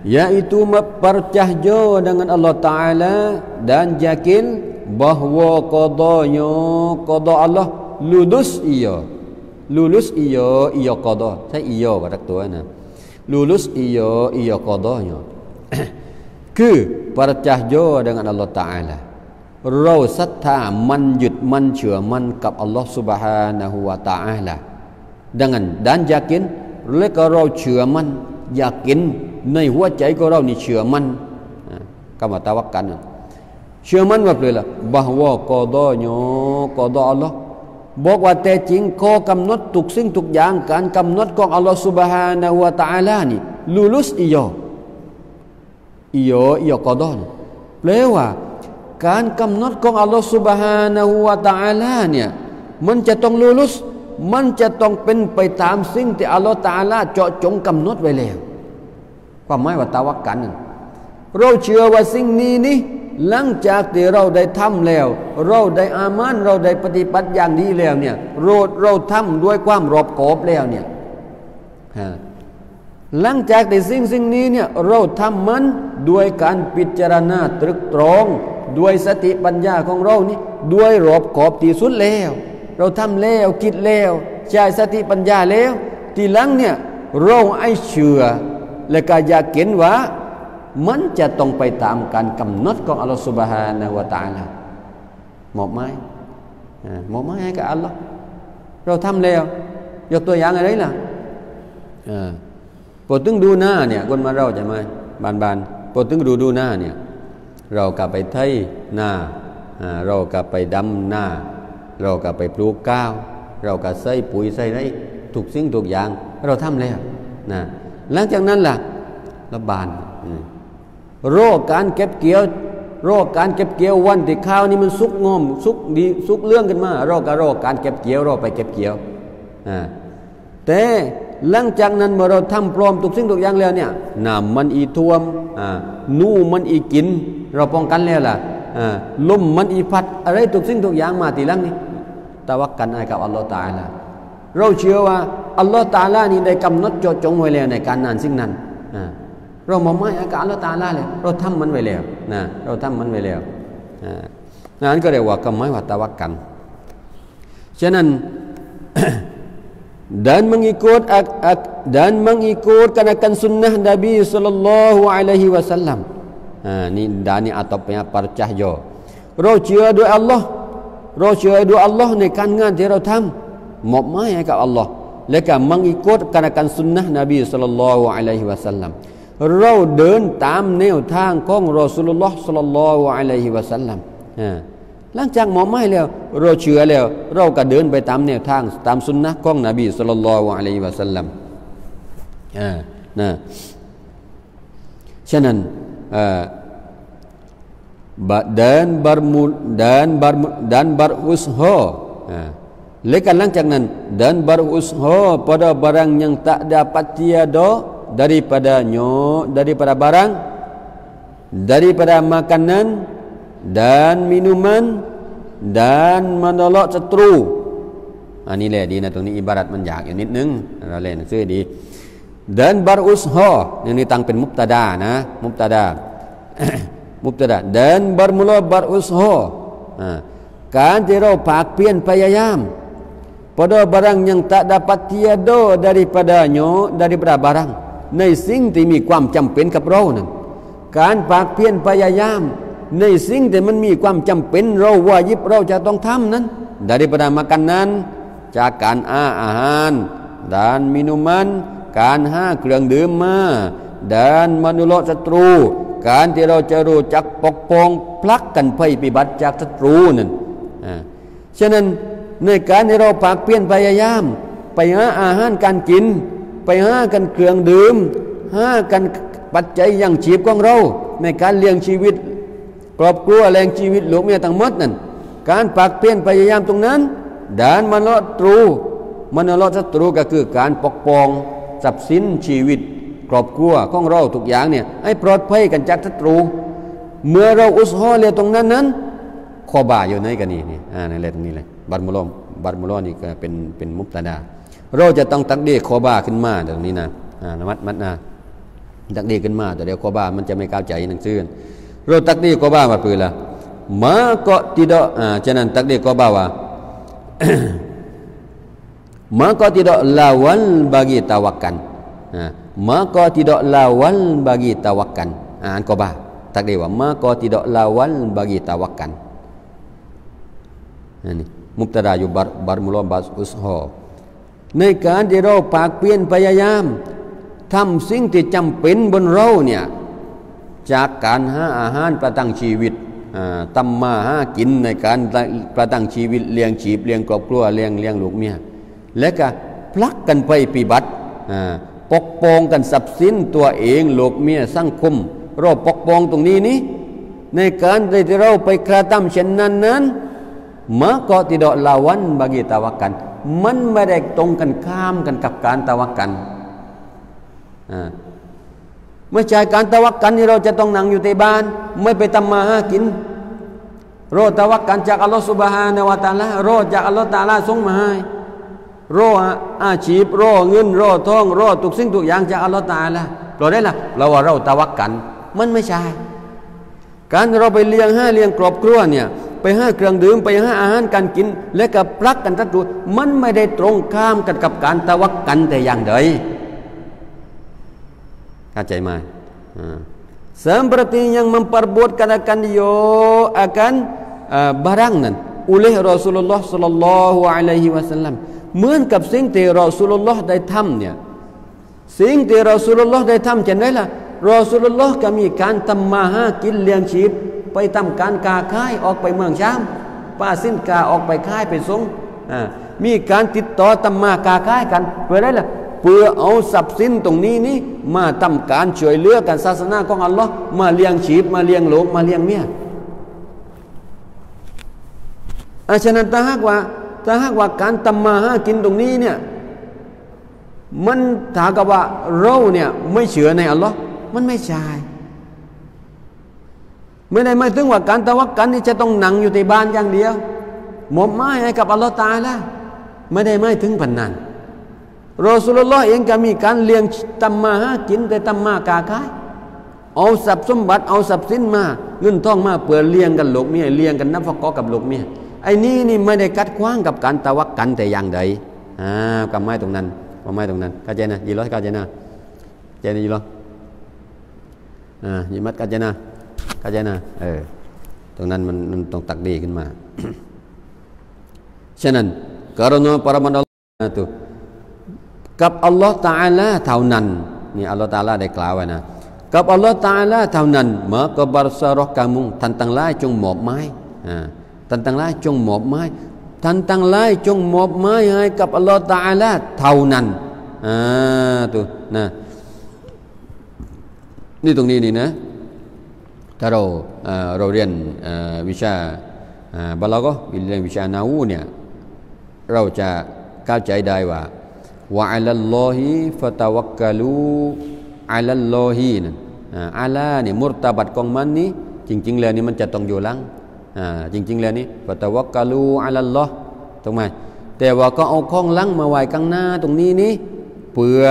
yaitu mempercayai dengan Allah Ta'ala dan yakin bahawa qada Allah lulus ia qada saya ia pada tua na lulus ia qadanya คือpercaya dengan Allah Ta'ala เราศรัทธามันยึดมันเชื่อมันกับอัลลอฮฺ Subhanahu wa Ta'ala dengan dan yakin และก็เราเชื่อมันyakin ในหัวใจของเรานี่เชื่อมันคำว่าตะวักกันเชื่อมันว่าเลยล่ะ bahwa qada Allah บอกว่าแต่จริงข้อกำหนดทุกสิ่งทุกอย่างการกำหนดของอัลลอฮฺ Subhanahu wa Ta'ala นี่ลุลุสอียกอดอนแปลว่าการกำหนดของอัลลอฮฺ Subhanahu wa Ta'ala เนี่ยมันจะต้องลุลุสมันจะต้องเป็นไปตามสิ่งที่อัลลอฮฺ Ta'ala เจาะจงกำหนดไว้แล้วความหมายว่าตะวักกันเราเชื่อว่าสิ่งนี้นี่หลังจากที่เราได้ทำแล้วเราได้อามันเราได้ปฏิบัติอย่างนี้แล้วเนี่ยเราทำด้วยความรอบคอบแล้วเนี่ยหลังจากที่สิ่งนี้เนี่ยเราทำมันด้วยการพิจารณาตรึกตรองด้วยสติปัญญาของเรานี่ด้วยรอบคอบที่สุดแล้วเราทำแล้วคิดแล้วใช้สติปัญญาแล้วทีหลังเนี่ยเราไอ้เชื่อและก็อยากเห็นว่ามันจะต้องไปตามการกำหนดของอัลลอฮฺ Subhanahu wa Ta'ala มอบหมายให้กับอัลลอฮฺเราทำแล้วยกตัวอย่างอะไรล่ะพอถึงดูหน้าเนี่ยคนมาเราจะมาบานพอถึงดูหน้าเนี่ยเรากลับไปไถหน้าเรากลับไปดำหน้าเรากลับไปปลูกข้าวเรากลับใส่ปุ๋ยใส่ไรทุกสิ่งทุกอย่างเราทำแล้วนะหลังจากนั้นล่ะระบานโรคการเก็บเกี่ยววันที่ข้าวนี่มันสุกงอมสุกดีสุกเรื่องกันมาโรคการเก็บเกี่ยวเราไปเก็บเกี่ยวแต่หลังจากนั้นเมื่อเราทำพร้อมทุกสิ่งทุกอย่างแล้วเนี่ยน้ำมันอีท่วมนูมันอีกินเราป้องกันแล้วล่ะลมมันอีพัดอะไรทุกสิ่งทุกอย่างมาทีหลังนี่ตะวักกันให้กับอัลลอฮฺตะอาลาเราเชื่อว่าอัลลอฮฺตะอาลานี่ได้กำหนดเจาะจงไว้แล้วในการนั้นสิ่งนั้นเรามองไม่ให้กับอัลลอฮฺตะอาลาเลยเราทำมันไว้แล้วนะเราทำมันไว้แล้วนั่นก็เรียกว่าคำหมายว่าตะวักกันฉะนั้น dan mengikut akan sunnah Nabi sallallahu alaihi wasallam นี่ด้านนี้อัตบเนี่ยpercaya เราเชื่อด้วยอัลลอฮ์ในการงานที่เราทำมอบหมายให้กับอัลลอฮ์และก็mengikut akan sunnah Nabi sallallahu alaihi wasallam เราเดินตามแนวทางของรอซูลุลลอฮ์ sallallahu alaihi wasallam หลังจากมอบหมายแล้วเราเชื่อแล้วเราก็เดินไปตามแนวทางตามสุนนะของนบีศ็อลลัลลอฮุอะลัยฮิวะซัลลัมฉะนั้นdan berusaha lekan หลังจากนั้น dan berusaha pada barang yang tak dapat tiada daripada makanan dan minuman dan menolak setru อันนี้แหละดีนะตรงนี้อิบารัตมันยากอยู่นิดนึงเราเล่นหนังสือดี dan berusha ini tangเป็นมุบตะดานะมุบตะดา มุบตะดา dan bermula berusha การที่เราภาคเพียรพยายามpada barang yang tak dapat tiada daripada barang ในสิ่งที่มีความจำเป็นกับเรานั้นการภาคเพียรพยายามในสิ่งที่มันมีความจำเป็นเราวาญิบเราจะต้องทำนั้น daripada makanan จากการอาหาร dan minuman การหาเครื่องดื่มมา dan menolak ศัตรูการที่เราจะรู้จักปกป้องพลักกันภัยพิบัติจากศัตรูนั้นฉะนั้นในการที่เราภาคเพียรพยายามไปหาอาหารการกินไปหากันเครื่องดื่มหากันปัจจัยยังชีพของเราในการเลี้ยงชีวิตครอบครัวเลี้ยงชีวิตลูกเมียทั้งหมดนั้นการภาคเพียรพยายามตรงนั้นด่านมนุษย์ศัตรูก็คือการปกป้องทรัพย์สินชีวิตครอบครัวของเราทุกอย่างเนี่ยให้ปลอดภัยกันจากศัตรูเมื่อเราอุสฮอเรียตรงนั้นข้อบาอยู่ไหนกันนี่นั่นแหละตรงนี้เลยบัรมุลอนี่ก็เป็นมุบตะดาเราจะต้องตักดีข้อบาขึ้นมาตรงนี้นะมัดนะตักดีขึ้นมาแต่เดี๋ยวข้อบามันจะไม่เข้าใจหนังสือเราตักดีข้อบามาปืนละmaka tidak jangan takdir qabawa maka tidak lawan bagi tawakal maka tidak lawan bagi tawakal qabah takdir wa maka tidak lawan bagi tawakalนี่มุบตะดาอยู่บัรมุลอบัสอุสฮอในการที่เราภาคเพียรพยายามทำสิ่งที่จำเป็นบนเราเนี่ยจากการหาอาหารประทังชีวิตทำมาหากินในการประทังชีวิตเลี้ยงชีพเลี้ยงครอบครัวเลี้ยงลูกเมียและก็พลักกันไปปฏิบัติปกป้องกันทรัพย์สินตัวเองลูกเมียสังคมเราปกป้องตรงนี้ในการที่เราไปกระทำเช่นนั้นmaka tidak lawan bagi tawakal มันไม่ได้ตรงกันข้ามกันกับการตะวักกันไม่ใช่การตะวักกันที่เราจะต้องนั่งอยู่ที่บ้านไม่ไปทำมาหากินรอตะวักกันจากอัลลอฮฺซุบฮานะฮูวะตะอาลารอจากอัลลอฮฺตะอาลาส่งมาให้รออาชีพรอเงินรอทองรอทุกสิ่งทุกอย่างจากอัลลอฮฺตะอาลาเราได้ละเราว่าเราตะวักกันมันไม่ใช่การเราไปเลี้ยงครอบครัวเนี่ยไปหาเครื่องดื่มไปหาอาหารการกินและกับพลักกันทัดดูมันไม่ได้ตรงข้ามกันกับการตะวักกันแต่อย่างใดเข้าใจไหมseperti yang memperbuat kadang-kadang akan barangนั้นoleh Rasulullah sallallahu alaihi wasallam เหมือนกับสิ่งที่รอซูลุลลอฮ์ได้ทำเนี่ยสิ่งที่รอซูลุลลอฮ์ได้ทำจะได้ล่ะรอซูลุลลอฮ์ก็มีการทำมาหากินเลี้ยงชีพไปทำการค้าขายออกไปเมืองชามป้าสินกาออกไปขายไปส่งมีการติดต่อทำมาค้าขายกันเพื่ออะไรล่ะเพื่อเอาทรัพย์สินตรงนี้มาทำการช่วยเหลือกันศาสนาของอัลลอฮ์มาเลี้ยงชีพมาเลี้ยงลูกมาเลี้ยงเมียฉะนั้นถ้าหากว่าการทำมาหากินตรงนี้เนี่ยมันถ้ากับว่าเราเนี่ยไม่เชื่อในอัลลอฮ์มันไม่ใช่ไม่ได้หมายถึงว่าการตะวักกันนี่จะต้องนั่งอยู่ในบ้านอย่างเดียวมอบหมายให้กับอัลลอฮฺตะอาลาไม่ได้หมายถึงพันนั้นรอซูลุลลอฮ์เองก็มีการเลี้ยงทำมาหากินแต่ทำมาค้าขายเอาทรัพย์สมบัติเอาทรัพย์สินมาเงินทองมาเพื่อเลี้ยงกันลูกเมียเลี้ยงกันนับฟักกับลูกเมียไอ้นี่ไม่ได้กัดขวางกับการตะวักกันแต่อย่างใดกับไม้ตรงนั้นเข้าใจนะยีร้อยเข้าใจนะใจนะยีร้อยยีมัดเข้าใจนะตรงนั้นมันต้องตักดีขึ้นมา ฉะนั้นkarena para manusia itu กับอัลลอฮฺตะอาลาเท่านั้นนี่อัลลอฮฺตะอาลาได้กล่าวไว้นะกับอัลลอฮฺตะอาลาเท่านั้น maka berserah kamu ท่านทั้งหลายจงมอบหมายท่านทั้งหลายจงมอบหมายท่านทั้งหลายจงมอบหมายให้กับอัลลอฮฺตะอาลาเท่านั้นนี่ตรงนี้นี่นะถ้าเราเรียนวิชาบาลาก็เรียนวิชานาวูเนี่ยเราจะเข้าใจได้ว่าวะอัลลอฮิฟะตะวักกะลูอัลลอฮินั่นอัลลาเนี่ยมุรตะบัตของมันนี่จริงๆแล้วนี่มันจะต้องอยู่หลังจริงๆแล้วนี่ฟะตะวักกะลูอัลลอฮ์ถูกไหมแต่ว่าก็เอาข้องหลังมาไว้ข้างหน้าตรงนี้นี่เพื่อ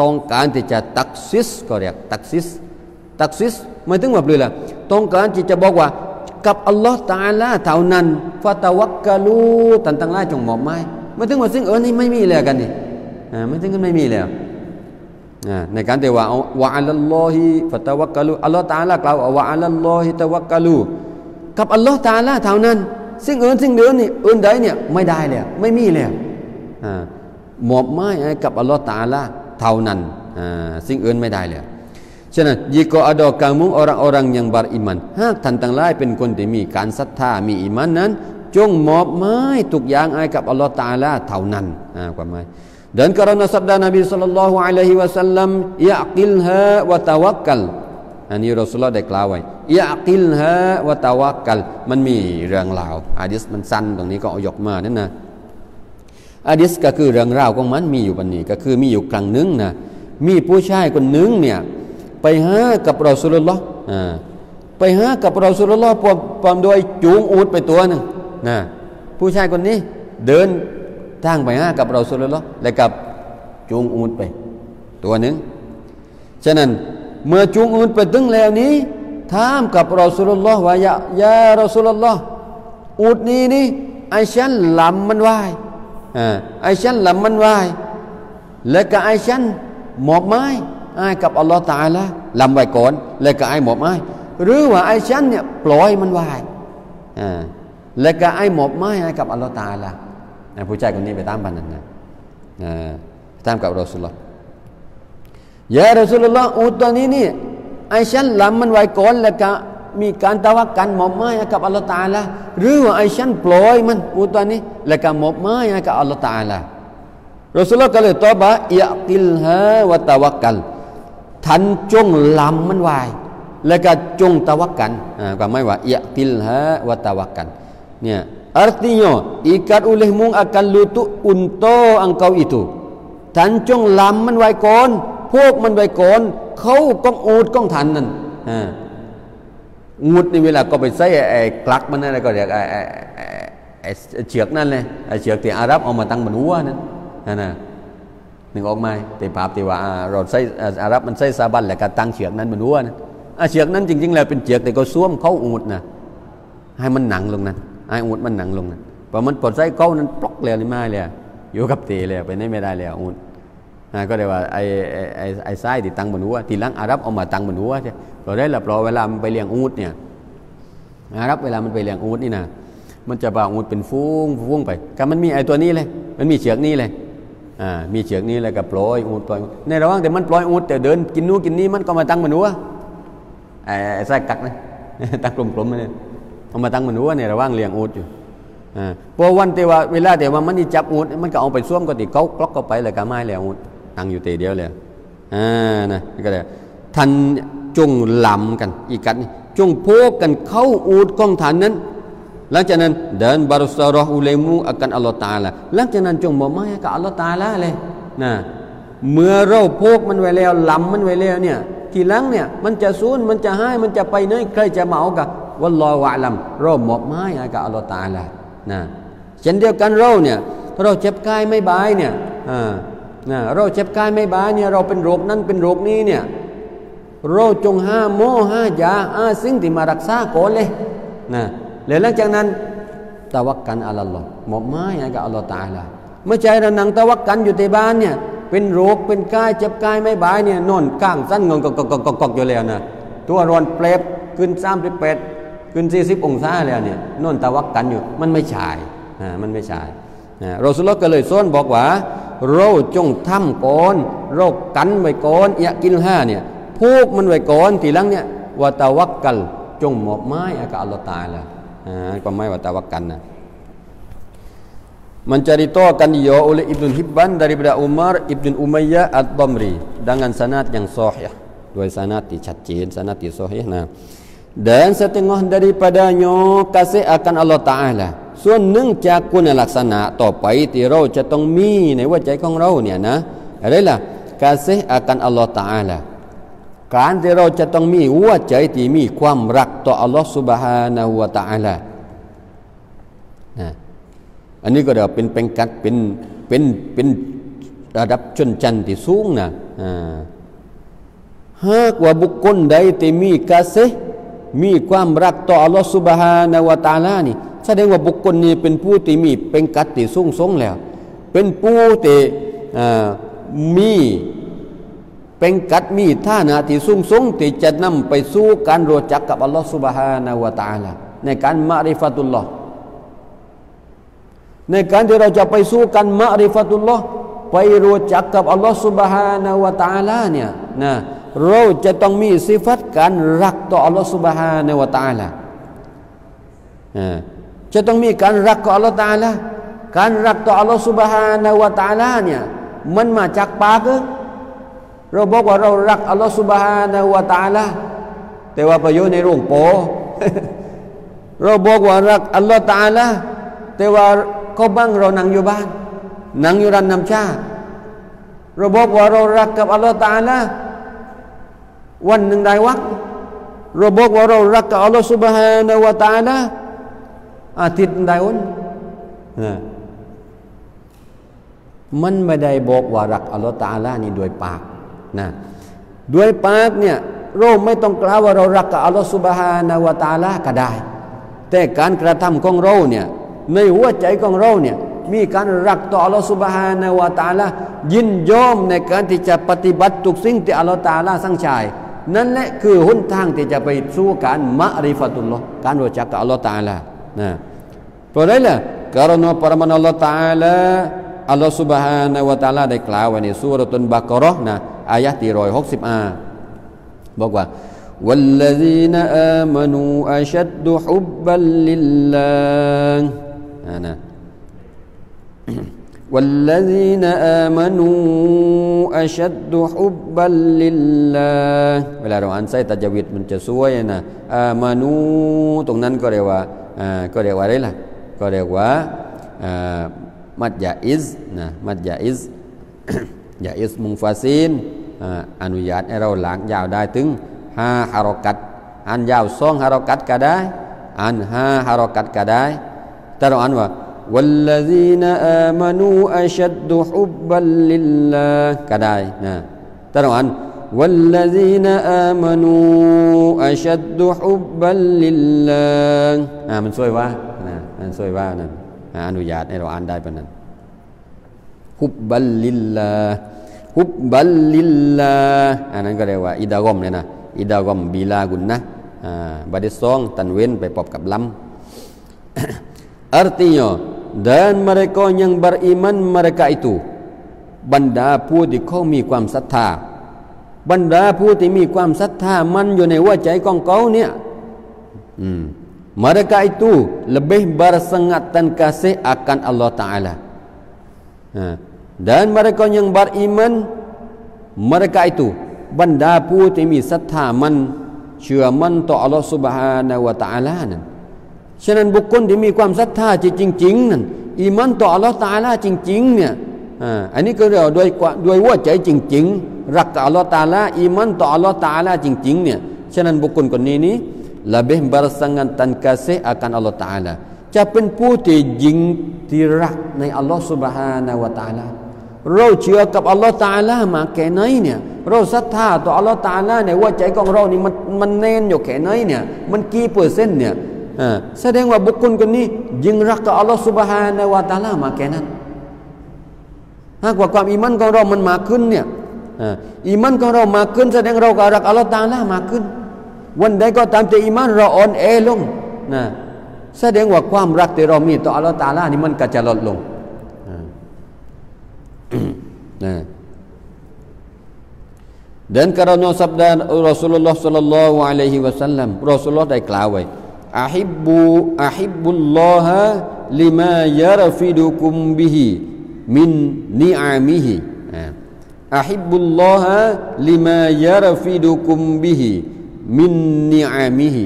ต้องการที่จะตักซิสก็เรียกตักซิสหมายถึงว่าเปล่าต้องการที่จะบอกว่ากับอัลลอฮ์ตะอาลาเท่านั้นฟะตะวักกะลูต่างๆหลายจงมอบหมายหมายถึงว่าสิ่งนี้ไม่มีแล้วกันนี่ไม่ถึงกันไม่มีแล้วในการที่ว่าวะอะลัลลอฮิฟะตะวักกะลูอัลลอฮ์ตะอาลากล่าววะอะลัลลอฮิตะวักกะลูกับอัลลอฮ์ตะอาลาเท่านั้นสิ่งสิ่งเดียวนี่อื่นใดเนี่ยไม่ได้แล้วไม่มีแล้วมอบหมายให้กับอัลลอฮ์ตะอาลาเท่านั้นสิ่งอื่นไม่ได้แล้วฉะนั้นjika ada kamu orang-orang yang berimanหากท่านทั้งหลายเป็นคนที่มีการศรัทธามีอีมานนั้นจงมอบหมายทุกอย่างให้กับอัลลอฮ์ตะอาลาเท่านั้นความหมายdan karena sabda Nabi sallallahu alaihi wasallam yaqilha wa tawakkal อันนี้รอซูลุลลอฮ์ได้กล่าวไว้yaqilha wa tawakkal มันมีเรื่องราวหะดีษมันสั้นตรงนี้ก็เอายกมานั่นนะหะดีษก็คือเรื่องราวของมันมีอยู่บัดนี้ก็คือมีอยู่ครั้งนึงนะมีผู้ชายคนนึงเนี่ยไปหากับรอซูลุลลอฮ์ไปหากับรอซูลุลลอฮ์พร้อมด้วยจูงอูฐไปตัวนึงนะผู้ชายคนนี้เดินทางไปหากับรอซูลุลลอฮ์และกับจูงอูฐไปตัวนึงฉะนั้นเมื่อจูงอูฐไปถึงแล้วนี้ถามกับรอซูลุลลอฮ์ว่ายารอซูลุลลอฮ์อูฐนี้นี่ไอ้ฉันลำมันไหวไอ้ฉันลำมันไหวและก็ไอ้ฉันมอบหมายให้กับอัลลอฮ์ตะอาลาลำไว้ก่อนแล้วก็ไอ้มอบหมายหรือว่าไอ้ฉันเนี่ยปล่อยมันไหวแล้วก็ไอ้มอบหมายให้กับอัลลอฮ์ตะอาลาผู้ชายคนนี้ไปตามบันนั้นนะตามกับรอซูลุลลอฮ์ยารอซูลุลลอฮ์อูฐตัวนี้นี่ไอ้ฉันลำมันไว้ก่อนแล้วก็มีการตะวักกันมอบหมายให้กับอัลลอฮ์ตะอาลาหรือว่าไอ้ฉันปล่อยมันอูฐตัวนี้แล้วก็มอบหมายให้กับอัลลอฮ์ตะอาลารอซูลุลลอฮ์ก็เลยตอบว่ายะกิลฮาวะตะวักกัลท่านจงลำมันไว้แล้วก็จงตะวักกันความหมายว่ายะกิลฮาวะตะวักกันเนี่ย artinya ikat olehmu akan lutut untuk engkau itu ท่านจงลำมันไว้ก่อนพวกมันไว้ก่อนเขาก้องอูดก้องทันนั่นอูดในเวลาก็ไปใส่ไอ้กลักมันนั่นก็เรียกไอ้เชือกนั่นเลยไอ้เชือกที่อาหรับเอามาตั้งบนหัวนั่นนะนึกออกไหมแต่ภาพที่ว่าเราใส่อาหรับมันใส่ซาบันแหละก็ตั้งเชือกนั้นบนหัวนะเชือกนั้นจริงๆแล้วเป็นเชือกแต่ก็ซ้วมเข้าอูดนะให้มันหนังลงนั้นให้อูดมันหนังลงนั้นพอมันปลดใส่เข้านั้นปลอกแล้วนี่ไม่เลยอยู่กับเตะเลยไปไม่ได้แล้วอูดก็เรียกว่าไอ้ไส้ที่ตั้งบนหัวทีหลังอาหรับเอามาตั้งบนหัวใช่เราได้หลับรอเวลามันไปเลี้ยงอูดเนี่ยอาหรับเวลามันไปเลี้ยงอูดนี่นะมันจะบ่าอูดเป็นฟุ้งไปก็มันมีไอ้ตัวนี้เลยมันมีเชือกนี้เลยมีเชือกนี้แล้วก็ปล่อยอูดปล่อยในระหว่างแต่มันปล่อยอูดแต่เดินกินนู้นกินนี้มันก็มาตั้งบนหัวไอ้ไส้กักนะตั้งกลมๆมันเนี่ยเอามาตั้งบนหัวในระหว่างเลี้ยงอูดอยู่พอวันแต่ว่าเวลาแต่ว่ามันนี่จับอูดมันก็เอาไปซ่วมก็ติเขากล็อกเข้าไปเลยก็ไม่แล้วอูดตั้งอยู่เตะเดียวเลยนะก็เลยท่านจงลำกันอีกกันจงโพกกันเข้าอูดของท่านนั้นหลังจากนั้นdan barusallah ulemu akan Allah Taala หลังจากนั้นจงมอบหมายให้กับอัลเลาะห์ตะอาลาเลยนะเมื่อเราโพกมันไว้แล้วลำมันไว้แล้วเนี่ยทีหลังเนี่ยมันจะสูญมันจะให้มันจะไปไหนใครจะมาเอากับวัลลอฮุอะลัมเรามอบหมายให้กับอัลเลาะห์ตะอาลานะเช่นเดียวกันเราเนี่ยเราเจ็บกายไม่บายเนี่ยเราเจ็บกายไม่บายเนี่ยเราเป็นโรคนั้นเป็นโรคนี้เนี่ยเราจงหาหมอหายาสิ่งที่มารักษาก่อนเลยนะแล้วหลังจากนั้นตะวักกันอัลลอฮ์มอบหมายให้กับอัลลอฮ์ตะอาลาไม่ใช่เรานั่งตะวักกันอยู่ในบ้านเนี่ยเป็นโรคเป็นกายเจ็บกายไม่บายเนี่ยนอนข้างสั้นงงกอกอยู่แล้วนะตัวร้อนเปรบขึ้น38ขึ้น40องศาแล้วเนี่ยนอนตะวักกันอยู่มันไม่ใช่มันไม่ใช่รอซูลุลลอฮ์ก็เลยสอนบอกว่าเราจงทำก่อนเรากันไว้ก่อนยะกินห้าเนี่ยพูกมันไว้ก่อนทีหลังเนี่ยวะตะวักกัลจงมอบหมายให้กับอัลลอฮ์ตะอาลาความหมายว่าตะวักกันนะmenceritakan dia oleh Ibnu Hibban daripada Umar Ibnu Umayyah Ad-Damri dengan sanad yang sahih dua sanadที่ชัดเจนsanadที่สอฮีฮ์นะ dan setengah daripadanya kasih akan Allah Taala ส่วนหนึ่งจากคุณลักษณะต่อไปที่เราจะต้องมีในหัวใจของเราเนี่ยนะอะไรล่ะ kasih akan Allah Taala การที่เราจะต้องมีหัวใจที่มีความรักต่อ Allah Subhanahu wa Taala นะอันนี้ก็เรียกว่าเป็นระดับชนชั้นที่สูงนะ หากว่าบุคคลใดที่มีกาเซมีความรักต่ออัลลอฮฺซุบฮานะฮูวะตะอาลานี่แสดงว่าบุคคลนี้เป็นผู้ที่มีเป็นกัตติสูงส่งแล้วเป็นผู้ที่มีเป็นกัตมีท่านะที่สูงส่งที่จะนำไปสู่การรู้จักกับอัลลอฮฺซุบฮานะฮูวะตะอาลาในการมะริฟะตุลลอฮ์ในการที่เราจะไปสู่การมะริฟะตุลลอฮ์ไปรู้จักกับอัลลอฮฺซุบฮานะฮูวะตะอาลาเนี่ยนะเราจะต้องมีสิฟัตการรักต่ออัลลอฮฺซุบฮานะฮูวะตะอาลาจะต้องมีการรักต่ออัลลอฮฺตะอาลาการรักต่ออัลลอฮฺซุบฮานะฮูวะตะอาลาเนี่ยมันมาจากปากเราบอกว่าเรารักอัลลอฮฺซุบฮานะฮูวะตะอาลาแต่ว่าประโยชน์ในโรงโป เราบอกว่ารักอัลลอฮฺตะอาลาแต่ว่าก็บ้างเรานั่งอยู่บ้านนั่งอยู่ร้านน้ำชาเราบอกว่าเรารักกับอัลลอฮฺตะอาลาวันหนึ่งได้วักเราบอกว่าเรารักกับอัลลอฮฺซุบฮานะฮูวะตะอาลาอาทิตย์ได้วันมันไม่ได้บอกว่ารักอัลลอฮฺตะอาลานี่ด้วยปากนะด้วยปากเนี่ยเราไม่ต้องกล่าวว่าเรารักกับอัลลอฮฺซุบฮานะฮูวะตะอาลาก็ได้แต่การกระทำของเราเนี่ยในหัวใจของเราเนี่ยมีการรักต่ออัลลอฮฺซุบฮานะฮูวะตะอาลายินยอมในการที่จะปฏิบัติทุกสิ่งที่อัลลอฮฺตะอาลาสั่งใช้นั่นแหละคือหนทางที่จะไปสู่การมะริฟะตุลลอฮ์การรู้จักกับอัลลอฮฺตะอาลานะเพราะนั้นล่ะkarena firman Allah Taala Allah Subhanahu wa taala ได้กล่าวไว้ในซูเราะตุลบะเกาะฮ์นะอายะห์ที่160บอกว่า والذين آمنوا أشد حبا لله นะ والذين آمنوا أشد حبا لله เวลาเราอ่านใส่ตัจวิดมันจะสวยนะอามานูตรงนั้นก็เรียกว่าอะไรล่ะก็เรียกว่ามัดยาอิซนะมัดยาอิซ ยาอิซมุงฟาซีนอนุญาตให้เราหลังยาวได้ถึง5ฮารอกัตอ่านยาว2ฮารอกัตก็ได้อ่าน5ฮารอกัตก็ได้แต่เราอ่านว่า والذين آمنوا أشد حبا لله ก็ได้นะแต่เราอ่าน والذين آمنوا أشد حبا لله มันสวยว่ามันสวยว่านั่นอนุญาตให้เราอ่านได้ปะนั้นฮุบบัลลิลลาฮุบบัลลิลลาอันนั้นก็เรียกว่าอิดากอมเนี่ยนะอิดากอมบีลากุนนะบาดิซองตันเว้นไปปอบกับล้ำ artinya dan mereka yang beriman mereka itu บรรดาผู้ที่เขามีความศรัทธาบรรดาผู้ที่มีความศรัทธามันอยู่ในหัวใจของเขาเนี่ยmereka itu lebih bersemangat dan kasih akan Allah Ta'ala dan mereka yang beriman mereka itu บรรดาผู้ที่มีศรัทธามันเชื่อมั่นต่อ Allah Subhanahu wa Ta'ala นั้นฉะนั้นบุคคลที่มีความศรัทธาจริงๆนั้นอีมันต่อ Allah Ta'ala จริงๆเนี่ยอันนี้ก็เรียกด้วยหัวใจจริงๆรักกับ Allah Ta'ala อีมันต่อ Allah Ta'ala จริงๆเนี่ยฉะนั้นบุคคลคนนี้lebih bersangat dan kasih akan Allah Ta'ala จะเป็นผู้ที่ยิ่งที่รักในอัลลอฮฺ Subhanahu wa Ta'ala เราเชื่อกับอัลลอฮฺ Ta'ala มาแค่ไหนเนี่ยเราศรัทธาต่ออัลลอฮฺ Ta'ala ในหัวใจของเรานี่มันแน่นอยู่แค่ไหนเนี่ยมันกี่เปอร์เซ็นต์เนี่ยแสดงว่าบุคคลคนนี้ยิ่งรักกับอัลลอฮฺ Subhanahu wa Ta'ala มาแค่นั้นหากว่าความอีมันของเรามันมากขึ้นเนี่ยอีมันของเรามากขึ้นแสดงเราก็รักอัลลอฮฺ Ta'ala มากขึ้นวันใดก็ตามที่อีมานเราอ่อนแอลงนะแสดงว่าความรักที่เรามีต่ออัลลอฮฺตะอาลานี่มันก็จะลดลงนะ Dan karena sabda Rasulullah sallallahu alaihi wasallam, Rasulullahได้กล่าวไว้ahibbullaha lima yarfidukum bihi min ni'amihi ahibbullaha lima yarfidukum bihi min ni'amihi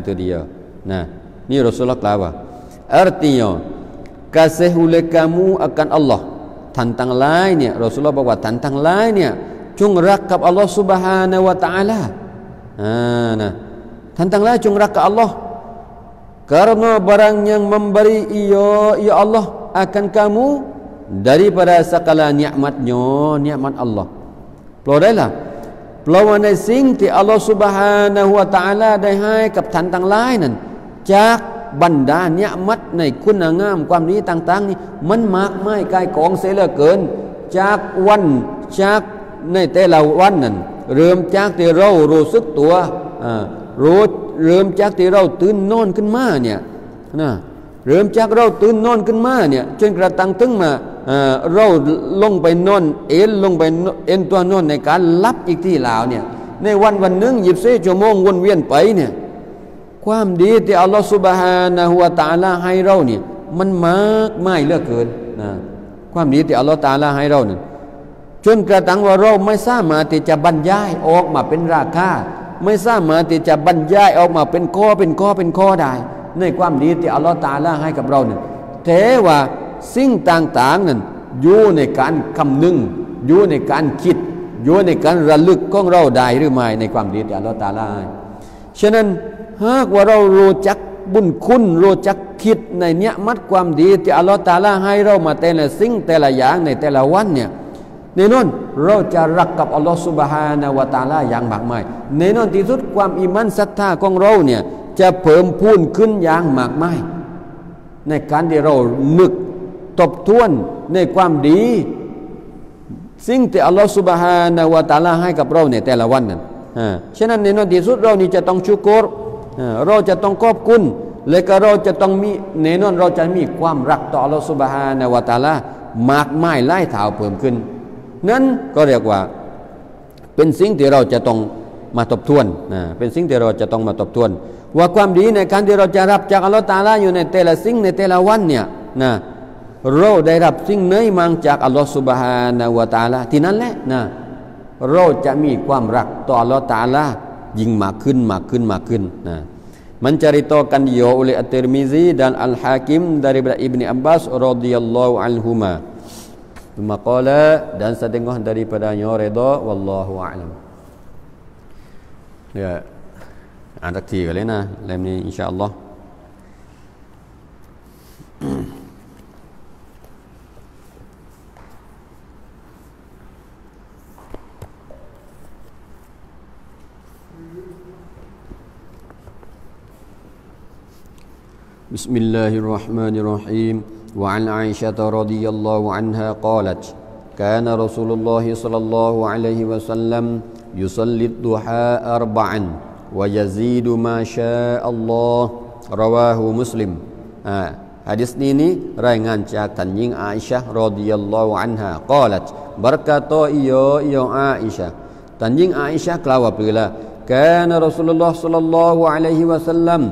itu dia. Nah, ini Rasulullah katakan artinya kasih oleh kamu akan Allah. Tantang lainnya Rasulullah bahwa tantang lainnya jung rakab Allah Subhanahu wa taala. Nah, tantang lain jung rakab Allah. Karena barang yang memberi ya Allah akan kamu daripada segala nikmat Allah. เพราะได้ล่ะเพราะว่าในสิ่งที่อัลลอฮฺ Subhanahu wa Taala ได้ให้กับท่านทั้งหลายนั้นจากบรรดานิยมัตในคุณงามความดีต่างๆนี่มันมากมายกายกองเสียเหลือเกินจากวันจากในแต่ละวันนั้นเริ่มจากที่เรารู้สึกตัวรู้เริ่มจากที่เราตื่นนอนขึ้นมาเนี่ยนะเริ่มจากเราตื่นนอนขึ้นมาเนี่ยจนกระทั่งถึงมาเราลงไปนอนลงไปเอ็นตัวนอนในการลับอีกที่ลาวเนี่ยในวันหนึ่ง24 ชั่วโมงวนเวียนไปเนี่ยความดีที่อัลลอฮฺ Subhanahu wa Taala ให้เราเนี่ยมันมากมายเหลือเกินนะความดีที่อัลลอฮฺ Taala ให้เราเนี่ยจนกระทั่งว่าเราไม่สามารถที่จะบรรยายออกมาเป็นราคาไม่สามารถที่จะบรรยายออกมาเป็นข้อได้ในความดีที่อัลลอฮฺ Taala ให้กับเราเนี่ยแต่ว่าสิ่งต่างๆนั้นอยู่ในการคำนึงอยู่ในการคิดอยู่ในการระลึกของเราได้หรือไม่ในความดีที่อัลลอฮฺ Taala ให้ฉะนั้นหากว่าเรารู้จักบุญคุณรู้จักคิดในเนี้ยมัดความดีที่อัลลอฮฺ Taala ให้เรามาแต่ละสิ่งแต่ละอย่างในแต่ละวันเนี่ยแน่นอนเราจะรักกับอัลลอฮฺ Subhanahu wa Taala อย่างมากมายแน่นอนที่สุดความอีมันศรัทธาของเราเนี่ยจะเพิ่มพูนขึ้นอย่างมากมายในการที่เรานึกทบทวนในความดีสิ่งที่อัลลอฮฺ Subhanahu wa Taala ให้กับเราในแต่ละวันนั้นฉะนั้นแน่นอนที่สุดเรานี่จะต้องชุกรเราจะต้องขอบคุณและก็เราจะต้องมีแน่นอนเราจะมีความรักต่ออัลลอฮฺ Subhanahu wa Taala มากมายหลายเท่าเพิ่มขึ้นนั้นก็เรียกว่าเป็นสิ่งที่เราจะต้องมาทบทวนเป็นสิ่งที่เราจะต้องมาทบทวนว่าความดีในการที่เราจะรับจากอัลลอฮฺ Taala อยู่ในแต่ละสิ่งในแต่ละวันเนี่ยนะเราได้รับสิ่งไหนมาจากอัลลอฮฺ Subhanahu wa Taala ที่นั้นแหละนะเราจะมีความรักต่ออัลลอฮฺ Taala ยิ่งมากขึ้นนะmenceritakan dia oleh At-Tirmizi dan Al-Hakim daripada Ibni Abbas radhiyallahu anhuma maqala dan setengah daripadanya redha wallahu a'lam ya ada tigaเลยนะเล่มนี้อินชาอัลลอฮ์بسم الله الرحمن الرحيم وعن عائشة رضي الله عنها قالت كان رسول الله صلى الله عليه وسلم يصلي الضحى 4 ويزيد ما شاء الله رواه مسلم hadis ini rayaanจากท่านหญิงอาอิชะห์รอฎิยัลลอฮุอันฮา قالت berkata ia Aisyah ท่านหญิงอาอิชะห์กล่าวว่าapabila kana Rasulullah sallallahu alaihi wasallam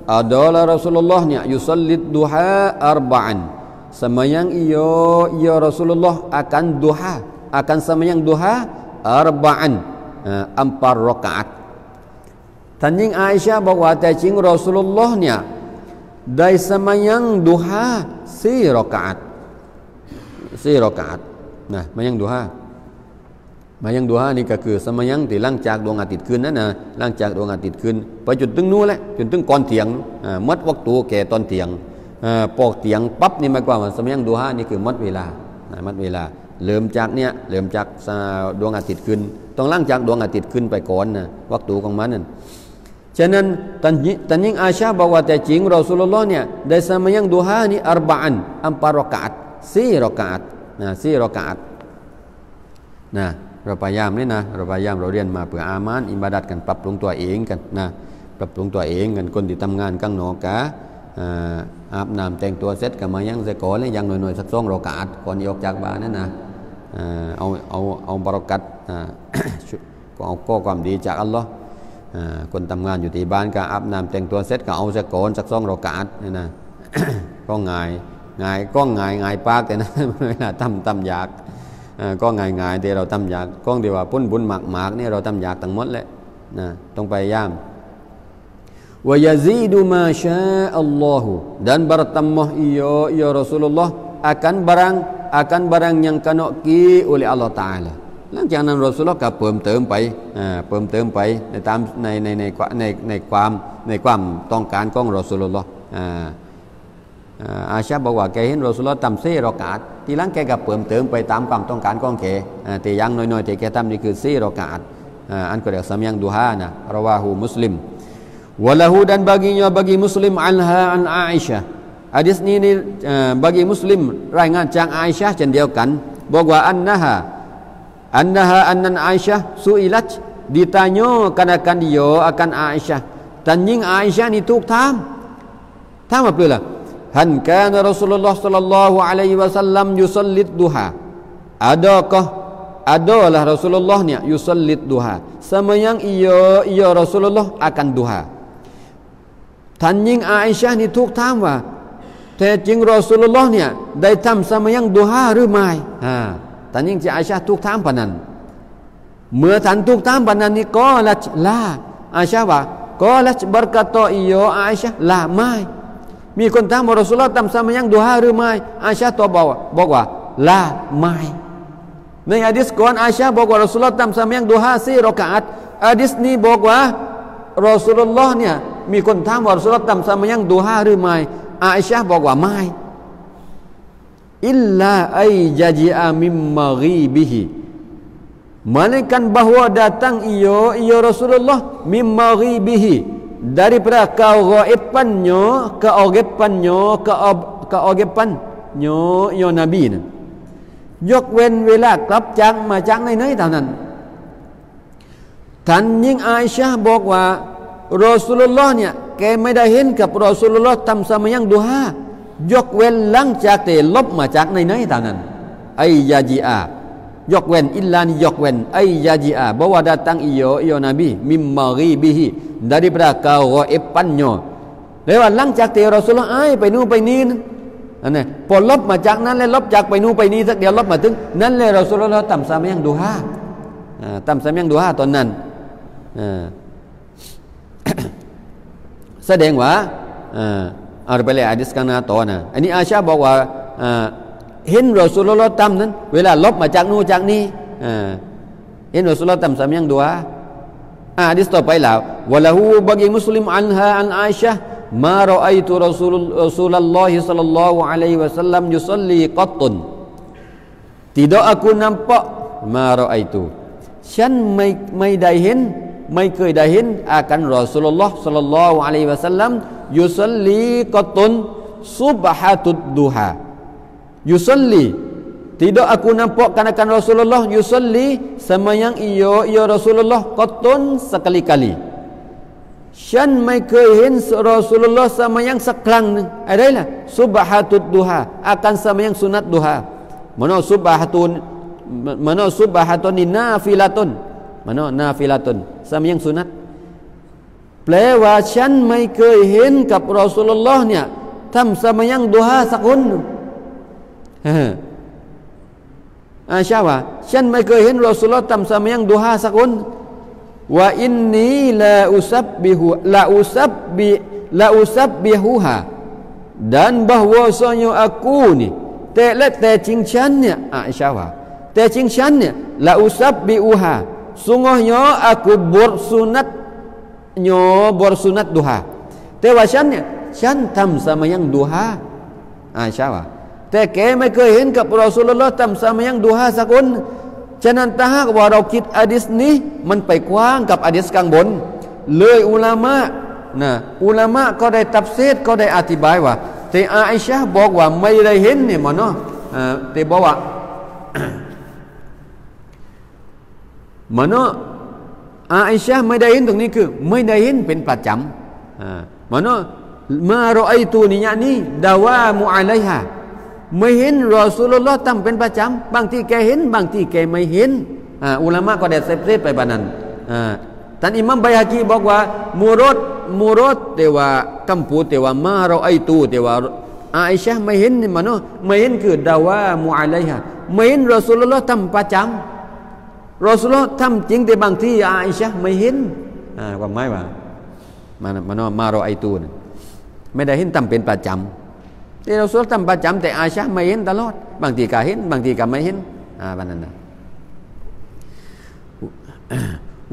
adalah Rasulullah-nya yusallid duha 4 semayang ia Rasulullah akan duha akan semayang duha 4 4 rakaat ท่านหญิงอาอิชะห์บอกว่าแต่จริงรอซูลุลลอฮ์เนี่ยได้สมัยยังดุฮา4 rakaat นะมายังดุฮานี่ก็คือสมัยยังที่หลังจากดวงอาทิตย์ขึ้นนั่นนะหลังจากดวงอาทิตย์ขึ้นไปจนถึงนู้นแหละจนถึงก่อนเที่ยงมัดวักตัวแก่ตอนเที่ยงปอกเที่ยงปั๊บนี่หมายความว่าสมัยยังดุฮานี่คือมัดเวลาเริ่มจากดวงอาทิตย์ขึ้นต้องหลังจากดวงอาทิตย์ขึ้นไปก่อนนะวักตัวของมันนั่นฉะนั้นท่านหญิงอาอิชะห์บอกว่าแต่จริงรอซูลุลลอฮ์เนี่ยได้สมัยยังดุฮานี่4 rakaat 4 rakaat นะ4 rakaat นะเราพยายามนี่นะเราพยายามเราเรียนมาเพื่ออามานอิบาดัตกันปรับปรุงตัวเองกันนะปรับปรุงตัวเองกันคนที่ทำงานข้างนอกกะอาบน้ำแต่งตัวเสร็จก็มายังเสก่อนเลยยังหน่อยๆสัก2 rakaatก่อนออกจากบ้านนั่นนะเอาบารอกัตก็เอาข้อความดีจากอัลลอฮ์คนทำงานอยู่ที่บ้านก็อาบน้ำแต่งตัวเสร็จก็เอาเสก่อนสัก2 rakaatนี่นะก็ง่ายปากแต่นะเวลาทำอยากก็ง่ายๆที่เราทำอยากก็ที่ว่าบุญหมากนี่เราทำอยากทั้งหมดแหละนะต้องพยายามวะยะซีดุมาชาอัลลอฮุdan bertambah ia Rasulullah akan barang yang kanoki oleh Allah Taala หลังจากนั้นรอซูลุลลอฮ์ก็เพิ่มเติมไปในตามในความต้องการของรอซูลุลลอฮ์ อาชาบอกว่าแกเห็นรอซูลุลลอฮ์ทำ4 รอกาตทีหลังแกก็เพิ่มเติมไปตามความต้องการของแกแต่ยังน้อยๆที่แกทำนี่คือ4 รอกาตอันก็เรียกsembahyang duhaนะราวาหูมุสลิมwalahu dan baginya bagi Muslim anha an Aisyah hadisนี้นี่bagi Muslim รายงานจากอาอิชะห์เช่นเดียวกันบอกว่าannaha annan Aisyah su'ilat ditanyakan akan dia akan Aisyah dan nying Aisyah niถูกถามapa pula han kana Rasulullah sallallahu alaihi wasallam yusallit duha adalah Rasulullah ni yusallit duha sembahyang ia Rasulullah akan duha ท่านหญิงอาอิชะห์นี่ถูกถามว่าแท้จริงรอซูลุลลอฮ์เนี่ยได้ทำsembahyangดุฮาหรือไม่ท่านหญิงอาอิชะห์ถูกถามปานนั้นเมื่อท่านถูกถามปานนั้นนี่ก็ละลาอาอิชะห์ว่าก็ละ berkata ia อาอิชะห์ละไม่มีคนถามว่ารอซูลุลลอฮ์ทำsembahyangดุฮาหรือไม่อาอิชะห์ตอบบอกว่าละไม่ในหะดีษก่อนอาอิชะห์บอกว่ารอซูลุลลอฮ์ทำsembahyangดุฮา4 รอกาตหะดีษนี้บอกว่ารอซูลุลลอฮ์เนี่ยมีคนถามว่ารอซูลุลลอฮ์ทำsembahyangดุฮาหรือไม่อาอิชะห์บอกว่าไม่อิลลาay jaji'a mim maghibihi melainkan bahwa datang ia Rasulullah mim maghibihi daripada keogepannya ia Nabi นะยกเว้นเวลากลับจากมาจากไหนๆเท่านั้นท่านหญิงอาอิชะห์บอกว่ารอซูลุลลอฮ์เนี่ยแกไม่ได้เห็นกับรอซูลุลลอฮ์ทำsembahyangดุฮายกเว้นหลังจากที่ลบมาจากไหนๆเท่านั้นไอยาจิอายกเว้นอิลลานี่ยกเว้นไอยาจิอาbahwa datang ia Nabi mim maghibihi daripada keghaibannya แล้วหลังจากที่รอซูลุลลอฮ์ไปนู่นไปนี่นั่นแหละพอลบมาจากนั้นแล้วลบจากไปนู่นไปนี่สักเดียวลบมาถึงนั่นแหละรอซูลุลลอฮ์ทำsembahyangดุฮาทำsembahyangดุฮาตอนนั้นแสดงว่าเอาไปเลยหะดีษข้างหน้าต่อนะอันนี้อาอิชะห์บอกว่าเห็นรอซูลุลลอฮ์ทำนั้นเวลาลบมาจากนู่นจากนี่เห็นรอซูลุลลอฮ์ทำsembahyangดุฮาหะดีษต่อไปแล้ววะละฮูบะกิมุสลิมอันฮาอันอาอิชะห์มาเราอัยตุรอซูลุลลอฮิศ็อลลัลลอฮุอะลัยฮิวะซัลลัมยุศอลลีกัตตุน tidak aku nampak ma ra'aitu ฉันไม่ได้เห็นไม่เคยได้เห็นakan Rasulullah sallallahu alaihi wasallam yusalli qatun subhatud duha yusalli tidak aku nampak akan Rasulullah yusalli sembahyang ia Rasulullah qatun sekali-kali ฉันไม่เคยเห็นรอซูลุลลอฮ์sembahyang สักครั้งนึงอะไรล่ะ subhatud duha akan sembahyang sunat duha mana subhatun ni nafilatun mana nafilatun sembahyang sunat แปลว่าฉันไม่เคยเห็นกับรอซูลุลลอฮ์เนี่ยทำsembahyangดุฮาสักคนอาอิชะห์ว่าฉันไม่เคยเห็นรอซูลุลลอฮ์ทำsembahyangดุฮาสักคนwa inni la usabbihuha dan bahwasanya aku niแต่จริงฉันเนี่ยอาอิชะห์ว่าแต่จริงฉันเนี่ย la usabbihuha sungguhnya aku bersunat duha แต่ว่าฉันเนี่ยฉันทำsembahyangดุฮาอาอิชะห์ว่าแต่แกไม่เคยเห็นกับรอซูลุลลอฮ์ทำsembahyangดุฮาสักคนฉะนั้นถ้าหากว่าเราคิดหะดีษนี้มันไปกว้างกับหะดีษข้างบนเลยอุลามะก็ได้ตัฟซีรก็ได้อธิบายว่าแต่อาอิชะห์บอกว่าไม่ได้เห็นเนี่ยมันเนาะแต่บอกว่ามันเนาะอาอิชะห์ไม่ได้เห็นตรงนี้คือไม่ได้เห็นเป็นประจำมันเนาะมาเราไอตูนี่นี่ดาวามุอะลัยฮาไม่เห็นรอซูลุลลอฮ์ทำเป็นประจำบางทีแกเห็นบางทีแกไม่เห็นอุลามะก็ได้เซฟไปแบบนั้นท่านอิหมัมบัยฮะกีบอกว่ามุรดแต่ว่าคำพูดแต่ว่ามาเราไอตูแต่ว่าอาอิชะห์ไม่เห็นมันเนาะไม่เห็นคือดาวามุอะลัยฮาไม่เห็นรอซูลุลลอฮ์ทำประจำรอซูลุลลอฮ์ทำจริงแต่บางทีอาอิชะห์ไม่เห็นความหมายว่ามันเนาะมาเราไอตูไม่ได้เห็นทำเป็นประจำที่เราสวดทำประจำแต่อาอิชะห์ไม่เห็นตลอดบางทีก็เห็นบางทีก็ไม่เห็นแบบนั้นนะ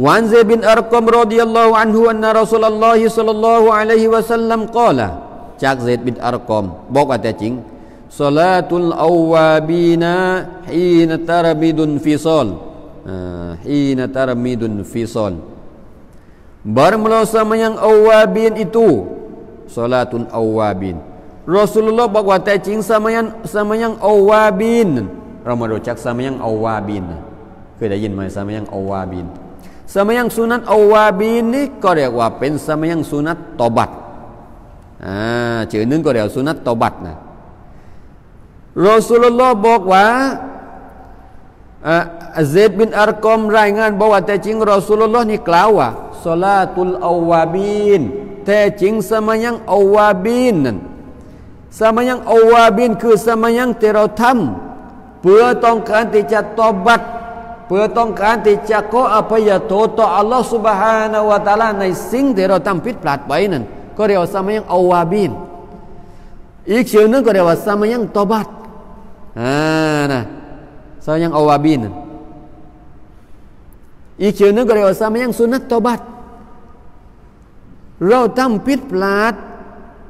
وعن زيد بن أرقم رضي الله عنه أن رسول الله صلى الله عليه وسلم قال จากเซดบินอารกอมบอกว่าแต่จริงศอลาตุลอาวาบีนะฮีนตารมิดุนฟิซอลฮีนตารมิดุนฟิซอลbermula sembahyang awabin itu salatul awabin Rasulullah บอกว่าแต่จริงsembahyang awabin เรามารู้จักsembahyang awabin เคยได้ยินไหมsembahyang awabin sembahyang sunat awabin นี่ก็เรียกว่าเป็นsembahyang sunat taubat ชื่อนึงก็เรียกsunat taubat นะ Rasulullah บอกว่าZaid bin Arqam รายงานบอกว่าแต่จริง Rasulullah นี่กล่าวว่าศอลาตุลอาวาบินแท้จริงsembahyangอาวาบินนั้นsembahyangอาวาบินคือsembahyangที่เราทำเพื่อต้องการที่จะตอบัตเพื่อต้องการที่จะขออภัยโทษต่ออัลลอฮฺ Subhanahu wa Taala ในสิ่งที่เราทำผิดพลาดไปนั้นก็เรียกว่าsembahyangอาวาบินอีกชื่อนึงก็เรียกว่าsembahyangตอบัตนะsembahyangอาวาบินอีกชื่อนึงก็เรียกว่าsembahyang sunat taubatเราทำผิดพลาด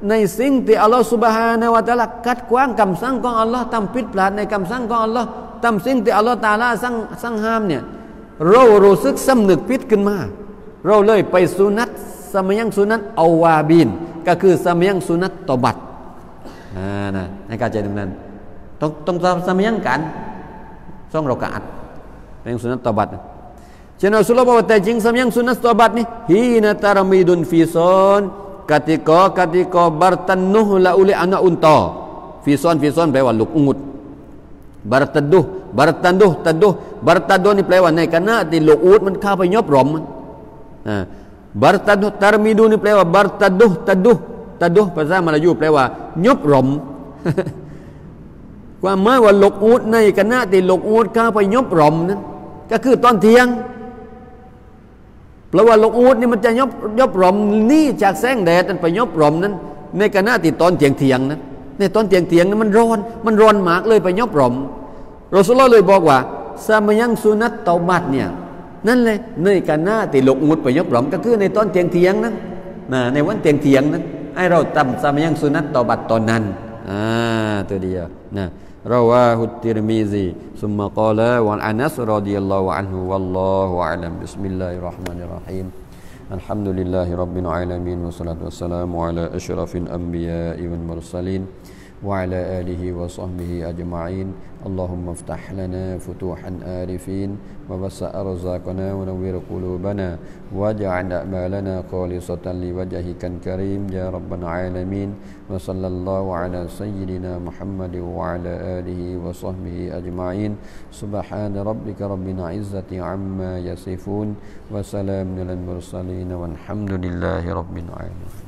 ในสิ่งที่อัลลอฮฺ Subhanahu wa Taala กัดขวางคำสั่งของอัลลอฮ์ทำผิดพลาดในคำสั่งของอัลลอฮ์ทำสิ่งที่อัลลอฮฺตาลาสั่งห้ามเนี่ยเรารู้สึกสำนึกผิดขึ้นมาเราเลยไปสุนัตsembahyang sunatอาวาบินก็คือsembahyang sunat taubatนะในการใจตรงนั้นต้องsembahyangกัน2 รากาอะห์เป็นsunat taubatฉะนั้นRasulullah บอกว่าแต่จริงsembahyang sunat taubatนี่hina taramidun fison ketika berteduh la oleh anak unta fisonแปลว่าลูกอุงุดberteduhนี่แปลว่าในขณะที่ลูกอูฐมันเข้าไปยบหลอมberteduh tarmiduนี่แปลว่าberteduhภาษามลายูแปลว่ายบหลอมความหมายว่าลูกอูฐในขณะที่ลูกอูฐเข้าไปยบหลอมนั้นก็คือตอนเที่ยงเพราะว่าลูกอูฐนี่มันจะยบหลอมนี่จากแสงแดดนั้นไปยบหลอมนั้นในขณะที่ตอนเที่ยงนั้นในตอนเที่ยงนั้นมันร้อนมากเลยไปยบหลอมรอซูลุลลอฮ์เลยบอกว่าsembahyang sunat taubatเนี่ยนั่นเลยในขณะที่ลูกอูฐไปยบหลอมก็คือในตอนเที่ยงนั้นในวันเที่ยงนั้นให้เราทำsembahyang sunat taubatตอนนั้นตัวเดียวนะrawahu Tirmizi summa qala wa Anas radhiyallahu anhu wallahu a'lam bismillahirrahmanirrahim alhamdulillahi rabbil alamin wassalatu wassalamu ala asyrafil anbiya'i wal mursalin wa ala alihi wa sahbihi ajma'in Allahumma iftah lana futuhan arifin wa wassa' arzaqana wa nawwir qulubana waj'al a'malana khalisatan liwajhikal karim ya rabbal alamin wa sallallahu ala sayyidina Muhammad wa ala alihi wa sahbihi ajma'in subhana rabbika rabbil izzati amma yasifun wa salamun alal mursalin walhamdulillahi rabbil alamin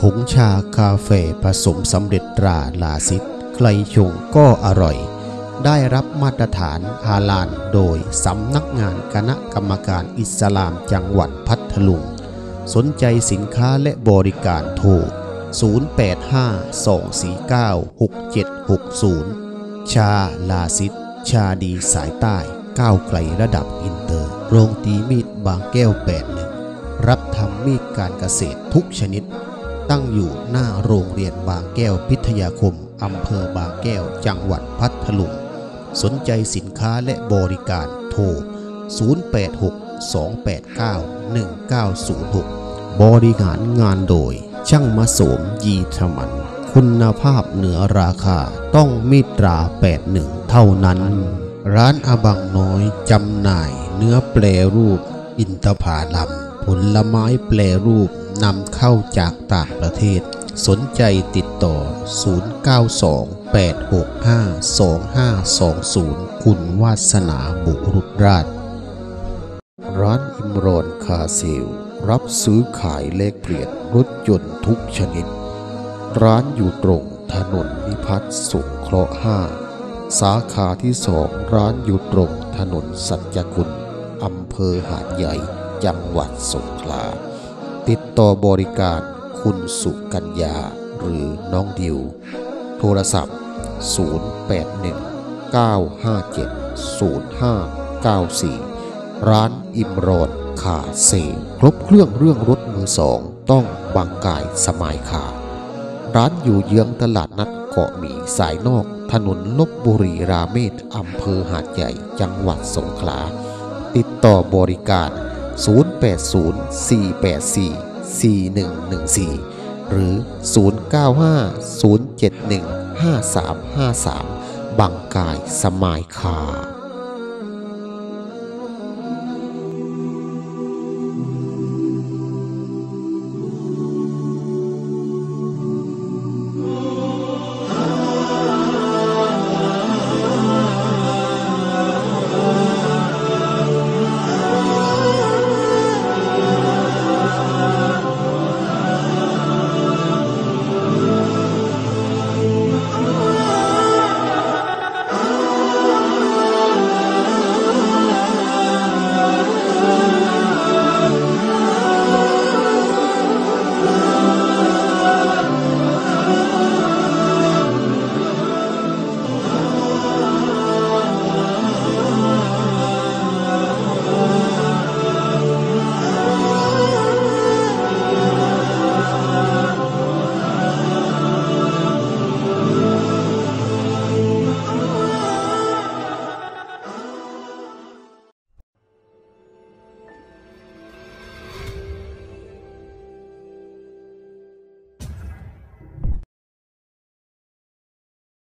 ผงชากาแฟผสมสำเร็จตราลาซิดใครชงก็อร่อยได้รับมาตรฐานฮาลาลโดยสำนักงานคณะกรรมการอิสลามจังหวัดพัทลุงสนใจสินค้าและบริการโทร 0852496760 ชาลาซิดชาดีสายใต้ก้าวไกลระดับอินเตอร์โรงตีมีดบางแก้ว81รับทำมีดการเกษตรทุกชนิดตั้งอยู่หน้าโรงเรียนบางแก้วพิทยาคมอำเภอบางแก้วจังหวัดพัทลุงสนใจสินค้าและบริการโทร 0862891906 บริหารงานโดยช่างมาโสมยีธมันคุณภาพเหนือราคาต้องมีตรา81เท่านั้นร้านอบังน้อยจำหน่ายเนื้อแปรรูปอินทผลัมผลไม้แปรรูปนำเข้าจากต่างประเทศสนใจติดต่อ 0928652520 คุณวาสนาบุรุษราชร้านอิมรอนค คาเซลรับซื้อขายแลกเปลี่ยนรถยนต์ทุกชนิดร้านอยู่ตรงถนนนิพัฒน์สงเคราะห์5สาขาที่2ร้านอยู่ตรงถนนสัจคุณอำเภอหาดใหญ่จังหวัดสงขลาติดต่อบริการคุณสุกัญญาหรือน้องดิวโทรศัพท์0819570594ร้านอิมรอนคาเซลครบเครื่องเรื่องรถมือสองต้องบางกายสมายคาร้านอยู่เยื้องตลาดนัดเกาะหมีสายนอกถนนลพบุรีราเมศอำเภอหาดใหญ่จังหวัดสงขลาติดต่อบริการ0804844114หรือ0950715353บางกายสมายคา